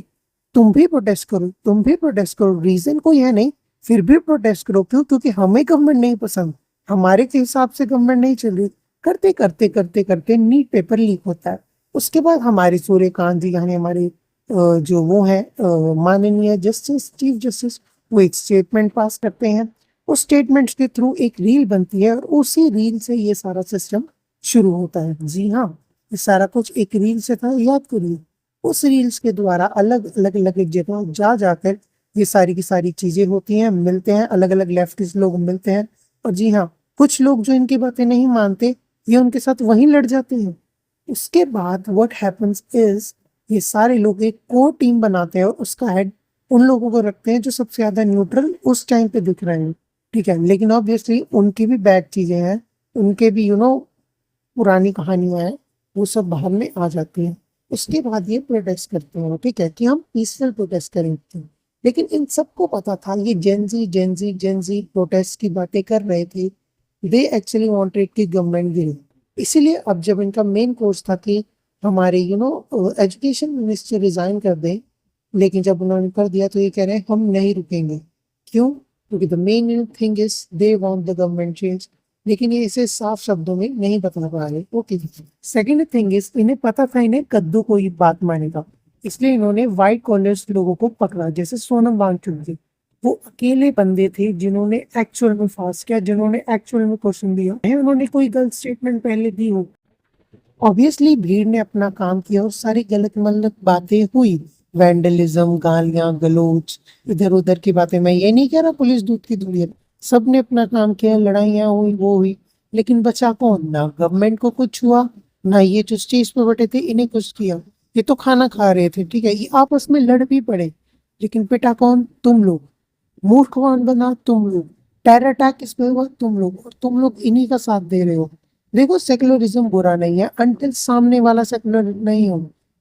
तुम भी प्रोटेस्ट करो, तुम भी प्रोटेस्ट करो। रीजन कोई है नहीं, फिर भी प्रोटेस्ट करो। क्यों? क्योंकि हमें गवर्नमेंट नहीं पसंद, हमारे के हिसाब से गवर्नमेंट नहीं चल रही। करते करते करते करते नीट पेपर लीक होता है। उसके बाद हमारे सूर्यकांत जी, यानी हमारे जो वो है माननीय जस्टिस, चीफ जस्टिस, वो एक स्टेटमेंट पास करते हैं। उस स्टेटमेंट के थ्रू एक रील बनती है और उसी रील से ये सारा सिस्टम शुरू होता है। जी हाँ, ये सारा कुछ एक रील से था, याद करिए। उस रील्स के द्वारा अलग अलग जगह जा जाकर ये सारी की सारी चीजें होती हैं, मिलते हैं, अलग अलग लेफ्टिस्ट लोग मिलते हैं। और जी हाँ, कुछ लोग जो इनकी बातें नहीं मानते ये उनके साथ वहीं लड़ जाते हैं। उसके बाद व्हाट हैपेंस इज, ये सारे लोग एक कोर टीम बनाते हैं और उसका हेड उन लोगों को रखते हैं जो सबसे ज्यादा न्यूट्रल उस टाइम पे दिख रहे हैं। ठीक है, लेकिन ऑब्वियसली उनकी भी बैड चीजें हैं, उनके भी पुरानी कहानियां हैं, वो सब बाहर में आ जाती हैं। उसके बाद ये प्रोटेस्ट करते हैं, ठीक है, कि हम पीसफुल प्रोटेस्ट करेंगे। लेकिन इन सबको पता था ये जेंजी प्रोटेस्ट की बातें कर रहे थे। दे एक्चुअली वांटेड कि गवर्नमेंट गिरे। इसीलिए अब जब इनका मेन कोर्स था कि हमारे एजुकेशन मिनिस्टर रिजाइन कर दें, लेकिन जब उन्होंने कर दिया तो ये कह रहे हैं हम नहीं रुकेंगे। क्यों? क्योंकि the main thing is they want the government change. लेकिन ये इसे साफ शब्दों में नहीं बता पा रहे। ओके, सेकेंड थिंग इज इन्हें पता था इन्हें कद्दू को ये बात मानेगा, इसलिए इन्होंने व्हाइट कॉलर्स लोगों को पकड़ा, जैसे सोनम वांगचुक जी। वो अकेले बंदे थे जिन्होंने एक्चुअल में फास्ट किया, जिन्होंने एक्चुअल में क्वेश्चन दिया है। उन्होंने कोई गलत स्टेटमेंट पहले दी हो। ऑब्वियसली भीड़ ने अपना काम किया और सारी गलत मलत बातें हुई, वैंडलिज्म, गालियां गलोच, इधर उधर की बातें। मैं ये नहीं कह रहा पुलिस दूध की धुली है, सब ने अपना काम किया, लड़ाइयाँ हुई, वो हुई, लेकिन बचा कौन? ना गवर्नमेंट को कुछ हुआ, ना ये जो स्टेज पे बैठे थे इन्हें कुछ किया। ये तो खाना खा रहे थे, ठीक है, ये आपस में लड़ भी पड़े, लेकिन पिटा कौन? तुम लोग। मूर्ख कौन बना? तुम लोग। टेरर अटैक किस पे हुआ? तुम लोग। और तुम लोग इन्हीं का साथ दे रहे हो। देखो, सेकुलरिज्म बुरा नहीं है अंटिल सामने वाला सेकुलर नहीं हो,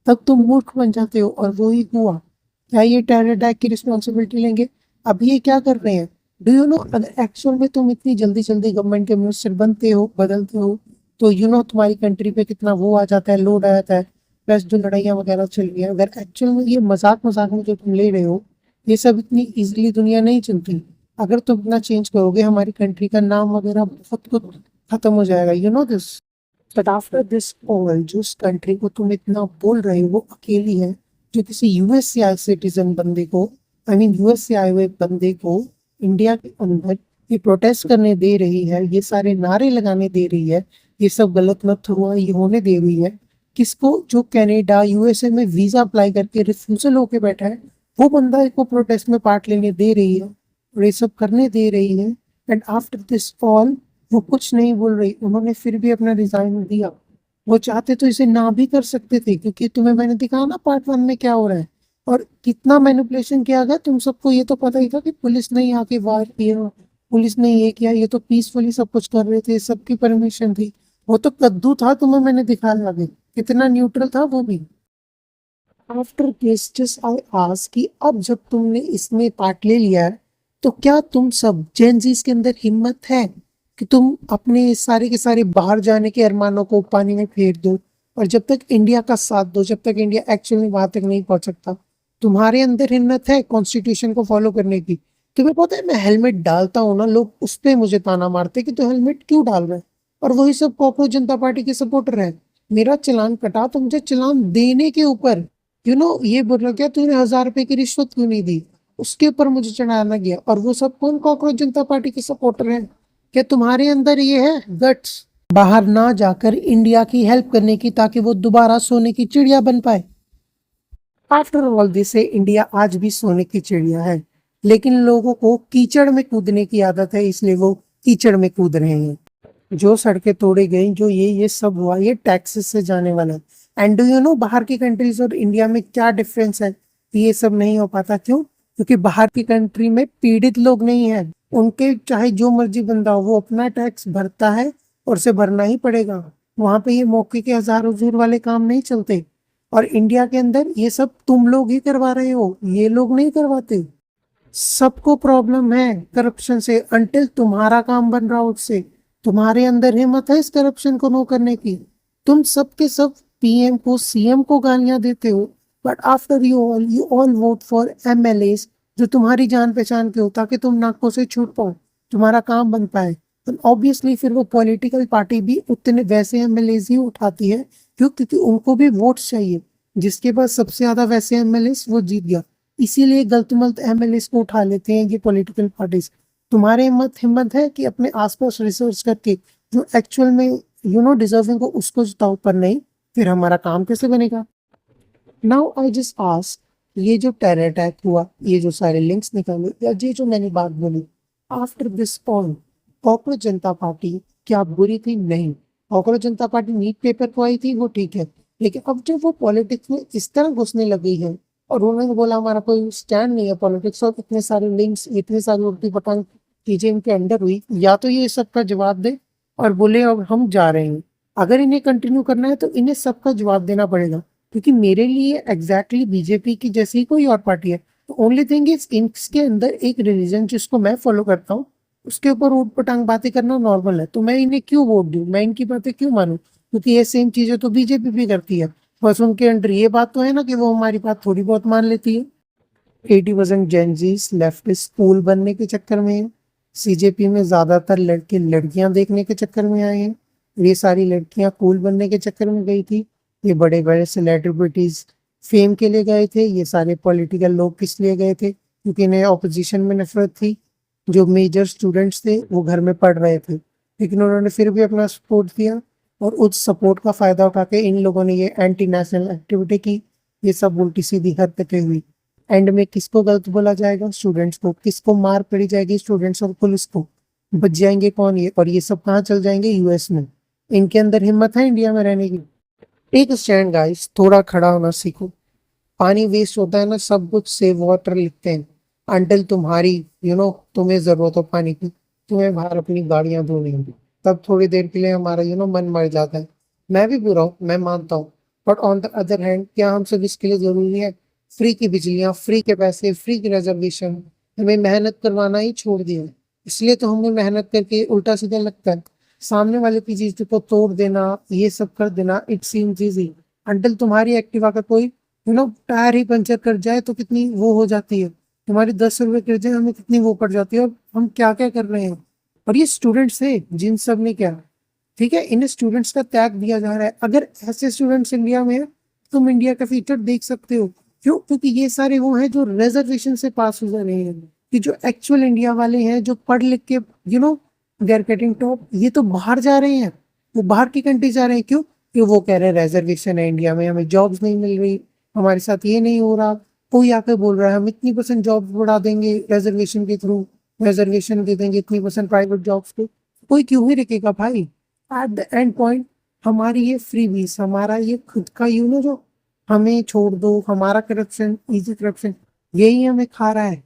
तब तुम मूर्ख बन जाते हो, और वो ही हुआ। क्या ये टेरर अटैक की रिस्पॉन्सिबिलिटी लेंगे? अब ये क्या कर रहे हैं? डू यू नो, अगर एक्चुअल में तुम इतनी जल्दी गवर्नमेंट के मिनिस्टर बनते हो, बदलते हो, तो तुम्हारी कंट्री पे कितना वो आ जाता है, लोड आ जाता है, प्लस जो लड़ाइयाँ वगैरह चल रही है। अगर एक्चुअल में ये मजाक में जो तुम ले रहे हो, ये सब इतनी इजीली दुनिया नहीं चलती। अगर तुम इतना चेंज करोगे, हमारी कंट्री का नाम वगैरह बहुत कुछ खत्म हो जाएगा, you know this. But after this all, जो उस कंट्री को तुम इतना बोल रहे हो वो अकेली है जो किसी यूएस से आए सिटीजन बंदे को, यूएस से आए हुए बंदे को इंडिया के अंदर ये प्रोटेस्ट करने दे रही है, ये सारे नारे लगाने दे रही है, ये सब गलत मत हुआ ये होने दे रही है। किसको? जो कनाडा, यूएसए में वीजा अप्लाई करके रिफ्यूजल होके बैठा है, वो बंदा को प्रोटेस्ट में पार्ट लेने दे रही है और ये सब करने दे रही है। एंड आफ्टर दिस ऑल वो कुछ नहीं बोल रही, उन्होंने फिर भी अपना रिजाइन दिया। वो चाहते तो इसे ना भी कर सकते थे, क्योंकि तुम्हें मैंने दिखाया ना पार्ट 1 में क्या हो रहा है और कितना मैनिपुलेशन किया गया। तुम सबको ये तो पता ही था कि पुलिस ने यहाँ के वार किया, पुलिस ने ये किया, ये तो पीसफुली सब कुछ कर रहे थे, सबकी परमिशन थी। वो तो कद्दू था, तुम्हें मैंने दिखाया आगे कितना न्यूट्रल था वो भी। After this just I ask कि अब जब तुमने इसमें पार्ट ले लिया है तो क्या तुम सब जेनजीज के अंदर हिम्मत है कि तुम अपने सारे के सारे बाहर जाने के अरमानों को पानी में फेर दो, और जब तक इंडिया का साथ दो, जब तक इंडिया एक्चुअली में वहां तक नहीं पहुंच सकता, तुम्हारे अंदर हिम्मत है कॉन्स्टिट्यूशन को फॉलो करने की? तुम्हें पता है मैं हेलमेट डालता हूँ ना, लोग उस पर मुझे ताना मारते कि तू हेलमेट क्यों डाल रहा है, और वही सब कॉकरोच जनता पार्टी के सपोर्टर है। मेरा चलान कटा तो मुझे चलान देने के ऊपर ये बोल रहा क्या तूने 1000 रुपए की रिश्वत क्यों नहीं दी, उसके ऊपर मुझे चढ़ाना गया। और वो सब कौन कॉकरोच जनता पार्टी के सपोर्टर हैं? क्या तुम्हारे अंदर ये है गट्स बाहर ना जाकर इंडिया की हेल्प करने की, ताकि वो दोबारा सोने की चिड़िया बन पाए? आफ्टर ऑल दिस इंडिया आज भी सोने की चिड़िया है, लेकिन लोगों को कीचड़ में कूदने की आदत है, इसलिए वो कीचड़ में कूद रहे हैं। जो सड़कें तोड़ी गई, जो ये सब हुआ, ये टैक्सेस से जाने वाला है। एंड डू यू नो बाहर की कंट्रीज और इंडिया में क्या डिफरेंस है? ये सब नहीं हो पाता क्यों? क्योंकि बाहर की कंट्री में पीड़ित लोग नहीं है, उनके चाहे जो मर्जी बंदा हो वो अपना टैक्स भरता है और उसे भरना ही पड़ेगा। वहां पे ये मौके के हजार हुजूर वाले काम नहीं चलते। और इंडिया के अंदर ये सब तुम लोग ही करवा रहे हो, ये लोग नहीं करवाते। सबको प्रॉब्लम है करप्शन से, अंटिल तुम्हारा काम बन रहा हो उससे। तुम्हारे अंदर हिम्मत है इस करप्शन को नो करने की? तुम सब के सब पीएम को, सीएम को गालियां देते हो, but after you all vote for MLAs जो तुम्हारी जान पहचान के हो, ताकि तुम नाकों से छूट पाओ, तुम्हारा काम बन पाए। तो ऑब्वियसली फिर वो पॉलिटिकल पार्टी भी उतने वैसे एमएलएस ही उठाती है, क्योंकि उनको भी वोट्स चाहिए। जिसके पास सबसे ज्यादा वैसे एमएलएस वो जीत गया, इसीलिए गलत मलत एमएलएस को उठा लेते हैं ये पॉलिटिकल पार्टीज। तुम्हारे हिम्मत है कि अपने आसपास रिसर्च करके जो एक्चुअल में डिजर्विंग हो उसको जिताओ, पर नहीं, फिर हमारा काम कैसे बनेगा? नाउ आई जस्ट आस्क, ये जो टेरर अटैक हुआ, ये जो सारे लिंक्स निकाले, या ये जो मैंने बात बोली, after this point cockroach Janata party क्या बुरी थी? नहीं। कॉकरोच जनता पार्टी नीट पेपर को आई थी, वो ठीक है, लेकिन अब जब वो पॉलिटिक्स में इस तरह घुसने लगी है और उन्होंने बोला हमारा कोई स्टैंड नहीं है पॉलिटिक्स, और इतने सारे लिंक्स, इतने सारी उल्टी पटांग चीजें इनके अंडर हुई, या तो ये सबका जवाब दे और बोले अब हम जा रहे हैं। अगर इन्हें कंटिन्यू करना है तो इन्हें सबका जवाब देना पड़ेगा, क्योंकि मेरे लिए एग्जैक्टली बीजेपी की जैसी कोई और पार्टी है। तो ओनली थिंग इज इनके अंदर एक रिलीजन जिसको मैं फॉलो करता हूँ, उसके ऊपर ऊट पटांग बातें करना नॉर्मल है। तो मैं इन्हें क्यों वोट दूं, मैं इनकी बातें क्यों मानूं? क्योंकि ये सेम चीजें तो बीजेपी भी करती है, बस उनके अंडर ये बात तो है ना कि वो हमारी बात थोड़ी बहुत मान लेती है। 80% जेनजीज लेफ्टिस्ट स्कूल बनने के चक्कर में है। सीजेपी में ज्यादातर लड़के लड़कियां देखने के चक्कर में आए हैं। ये सारी लड़कियां कूल बनने के चक्कर में गई थी। ये बड़े बड़े सेलिब्रिटीज फेम के लिए गए थे। ये सारे पॉलिटिकल लोग किस लिए गए थे? क्योंकि इन्हें ऑपोजिशन में नफरत थी। जो मेजर स्टूडेंट्स थे वो घर में पढ़ रहे थे, लेकिन उन्होंने फिर भी अपना सपोर्ट दिया, और उस सपोर्ट का फायदा उठा के इन लोगों ने ये एंटी नेशनल एक्टिविटी की। ये सब उल्टी सीधी हरकतें हुई। एंड में किसको गलत बोला जाएगा? स्टूडेंट्स को। किसको मार पड़ी जाएगी? स्टूडेंट्स और पुलिस को। बच जाएंगे कौन? ये। और ये सब कहाँ चल जाएंगे? यूएस में। इनके अंदर हिम्मत है इंडिया में रहने की? एक स्टैंड गाइस, थोड़ा खड़ा होना सीखो। पानी वेस्ट होता है ना, सब कुछ सेव वाटर लिखते हैं अंटिल तुम्हारी तुम्हें जरूरत हो पानी की, तुम्हें बाहर अपनी गाड़ियां धोनी होगी, तब थोड़ी देर के लिए हमारा मन मर जाता है। मैं भी बुरा हूँ, मैं मानता हूँ, but on the other hand क्या हम सब इसके लिए जरूरी है? फ्री की बिजलियां, फ्री के पैसे, फ्री की रिजर्वेशन, हमें मेहनत करवाना ही छोड़ दिया है। इसलिए तो हमें मेहनत करके उल्टा सीधा लगता है। सामने वाले की चीज को तोड़ देना, ये सब कर देना, इट सीम्स इजी अंटिल तुम्हारी एक्टिवा का कोई टायर ही पंचर कर जाए तो कितनी वो हो जाती है। तुम्हारी 10 रुपए कर जाए, हमें कितनी वो पड़ जाती है। और हम क्या क्या कर रहे हैं। और ये स्टूडेंट्स है जिन सब ने क्या, ठीक है, इन स्टूडेंट्स का त्याग दिया जा रहा है। अगर ऐसे स्टूडेंट्स इंडिया में है, तुम इंडिया का फ्यूचर देख सकते हो। क्यों? क्योंकि ये सारे वो हैं जो रिजर्वेशन से पास हो जा रहे हैं, कि जो एक्चुअल इंडिया वाले हैं, जो पढ़ लिख के दे आर गेटिंग टॉप, ये तो बाहर जा रहे हैं। वो बाहर की कंट्री जा रहे हैं। क्यों? कि वो कह रहे हैं रिजर्वेशन है इंडिया में, हमें जॉब्स नहीं मिल रही, हमारे साथ ये नहीं हो रहा। कोई आकर बोल रहा है हम इतनी % जॉब्स बढ़ा देंगे रिजर्वेशन के थ्रू, रिजर्वेशन दे देंगे इतनी % प्राइवेट जॉब्स को। कोई क्यों ही रुकेगा भाई? एट द एंड पॉइंट हमारी ये फ्रीबीज, हमारा ये खुद का जो हमें छोड़ दो, हमारा करप्शन, इजी करप्शन, यही हमें खा रहा है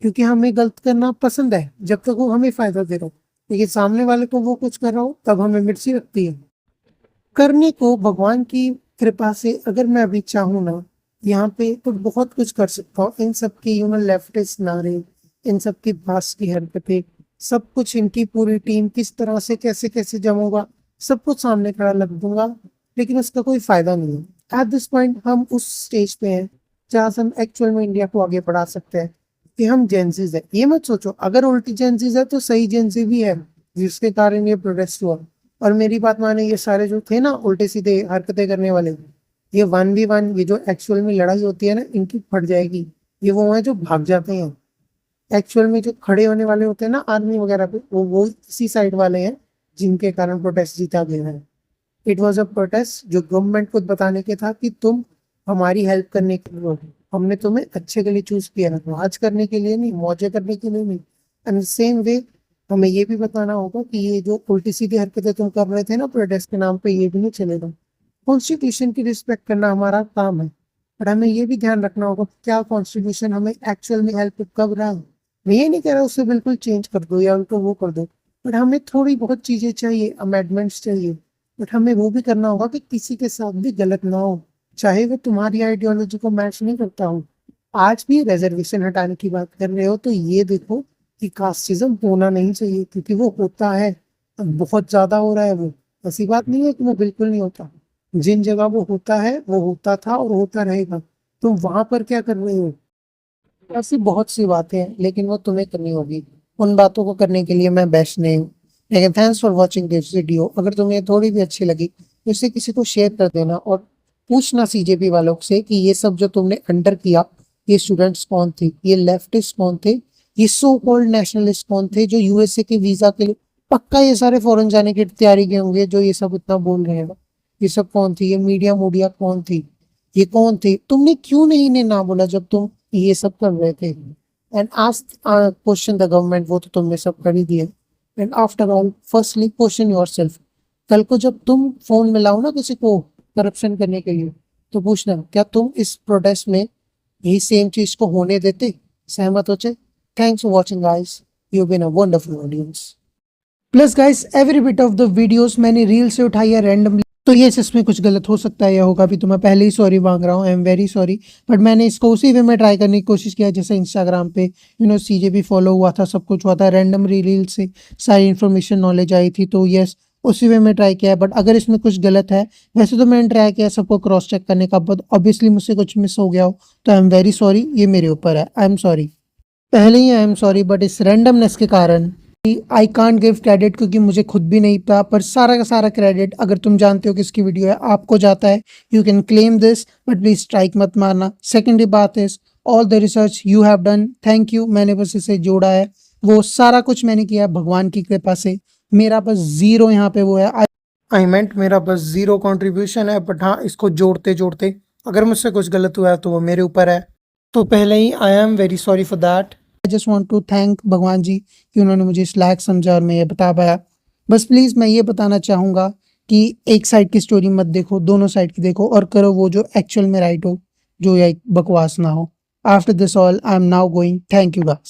क्योंकि हमें गलत करना पसंद है जब तक वो हमें फायदा दे रहा हो। लेकिन सामने वाले को वो कुछ कर रहा हो तब हमें मिर्ची लगती है। करने को भगवान की कृपा से अगर मैं अभी चाहूँ ना यहाँ पे तो बहुत कुछ कर सकता हूँ। इन सब की लेफ्टिस्ट नारे, इन सब की बास की हरकतें, सब कुछ, इनकी पूरी टीम किस तरह से कैसे कैसे जमूंगा, सब कुछ सामने खड़ा लग दूंगा, लेकिन उसका कोई फायदा नहीं है। एट दिस पॉइंट हम उस स्टेज पे हैं जहाँ से हम एक्चुअल में इंडिया को आगे बढ़ा सकते हैं कि हम जेंसीज है। ये मत सोचो अगर उल्टी जेंसीज है तो सही जेंसी भी है जिसके कारण ये प्रोटेस्ट हुआ। और मेरी बात माने, ये सारे जो थे ना उल्टे सीधे हरकतें करने वाले, ये 1v1 ये जो एक्चुअल में लड़ाई होती है ना इनकी फट जाएगी। ये वो है जो भाग जाते हैं, एक्चुअल में जो खड़े होने वाले होते हैं ना आर्मी वगैरह पे, वो इसी साइड वाले हैं जिनके कारण प्रोटेस्ट जीता गया है। इट वॉज अ प्रोटेस्ट जो गवर्नमेंट को बताने के था कि तुम हमारी हेल्प करने के लिए हो, हमने तुम्हें अच्छे के लिए चूज किया है, राज करने के लिए नहीं, मौजे करने के लिए नहीं। एंड सेम वे हमें ये भी बताना होगा कि ये जो उल्टी सीधी हरकतें तुम कर रहे थे ना प्रोटेस्ट के नाम पे, ये भी नहीं चलेगा। कॉन्स्टिट्यूशन की रिस्पेक्ट करना हमारा काम है, पर हमें ये भी ध्यान रखना होगा क्या कॉन्स्टिट्यूशन हमें एक्चुअल में हेल्प कब रहा है। मैं ये नहीं कह रहा उससे बिल्कुल चेंज कर दो या उनको वो कर दो, बट हमें थोड़ी बहुत चीजें चाहिए, अमेंडमेंट्स चाहिए, बट हमें वो भी करना होगा कि किसी के साथ भी गलत ना हो, चाहे वो तुम्हारी आइडियोलॉजी को मैच नहीं करता हो। आज भी रिजर्वेशन हटाने की बात कर रहे हो तो ये देखो कि कास्टिज्म होना नहीं चाहिए, क्योंकि वो होता है, बहुत ज्यादा हो रहा है। वो ऐसी बात नहीं है कि वो बिल्कुल नहीं होता, जिन जगह वो होता है वो होता था और होता रहेगा। तुम वहां पर क्या कर रहे हो? ऐसी बहुत सी बातें हैं लेकिन वो तुम्हें करनी होगी। उन बातों को करने के लिए मैं बेस्ट नहीं हूँ। लेकिन thanks for watching this video. अगर तुम्हें थोड़ी भी अच्छी लगी तो इसे किसी को शेयर कर देना और पूछना सीजेपी वालों से कि ये सब जो तुमने अंडर किया, ये स्टूडेंट्स कौन थे, ये लेफ्टिस्ट कौन थे, ये सो कॉल्ड नेशनलिस्ट कौन थे जो यूएसए के वीजा के लिए पक्का ये सारे फॉरेन जाने की तैयारी के होंगे, जो ये सब इतना बोल रहे हैं। ये सब कौन थी? ये मीडिया कौन थी? ये कौन थे? तुमने क्यों नहीं इन्हें ना बोला जब तुम ये सब कर रहे थे? And ask question the government, वो तो तुमने सब कर ही दिया। And after all firstly question yourself. कल को जब तुम फोन मिलाओ ना किसी को करप्शन करने के लिए तो पूछना क्या तुम इस प्रोटेस्ट में यही सेम चीज को होने देते? सहमत हो जाए। Thanks for watching guys, you been a wonderful audience. Plus guys every bit of the videos मैंने रील से उठाई है रैंडमली, तो ये इसमें कुछ गलत हो सकता है या होगा भी, तो मैं पहले ही सॉरी मांग रहा हूँ, आई एम वेरी सॉरी। बट मैंने इसको उसी वे में ट्राई करने की कोशिश किया जैसे इंस्टाग्राम पे सीजेपी फॉलो हुआ था, सब कुछ हुआ था, रैंडम रील से सारी इन्फॉर्मेशन नॉलेज आई थी, तो यस उसी वे में ट्राई किया है। बट अगर इसमें कुछ गलत है, वैसे तो मैंने ट्राई किया सबको क्रॉस चेक करने का, बट ऑब्वियसली मुझसे कुछ मिस हो गया हो तो आई एम वेरी सॉरी, ये मेरे ऊपर है, आई एम सॉरी, पहले ही आई एम सॉरी। बट इस रैंडमनेस के कारण आई कांट गिव क्रेडिट क्योंकि मुझे खुद भी नहीं पता, पर सारा का सारा क्रेडिट अगर तुम जानते हो किसकी वीडियो है आपको जाता है। You can claim this but please strike मत मारना। सेकेंडरी बात is all the research you have done, thank you, मैंने बस इसे जोड़ा है, वो सारा कुछ मैंने किया भगवान की कृपा से। मेरा बस जीरो यहाँ पे वो है, आई मेंट मेरा बस जीरो कंट्रीब्यूशन है, बट हाँ इसको जोड़ते जोड़ते अगर मुझसे कुछ गलत हुआ है तो वो मेरे ऊपर है, तो पहले ही I am very sorry for that. I just want to thank Bhagwan ji कि उन्होंने मुझे इस लायक समझा और मैं ये बता पाया। बस प्लीज़ मैं ये बताना चाहूँगा कि एक साइड की स्टोरी मत देखो, दोनों साइड की देखो और करो वो जो एक्चुअल में राइट हो, जो या बकवास ना हो। After this all I am now going, thank you guys.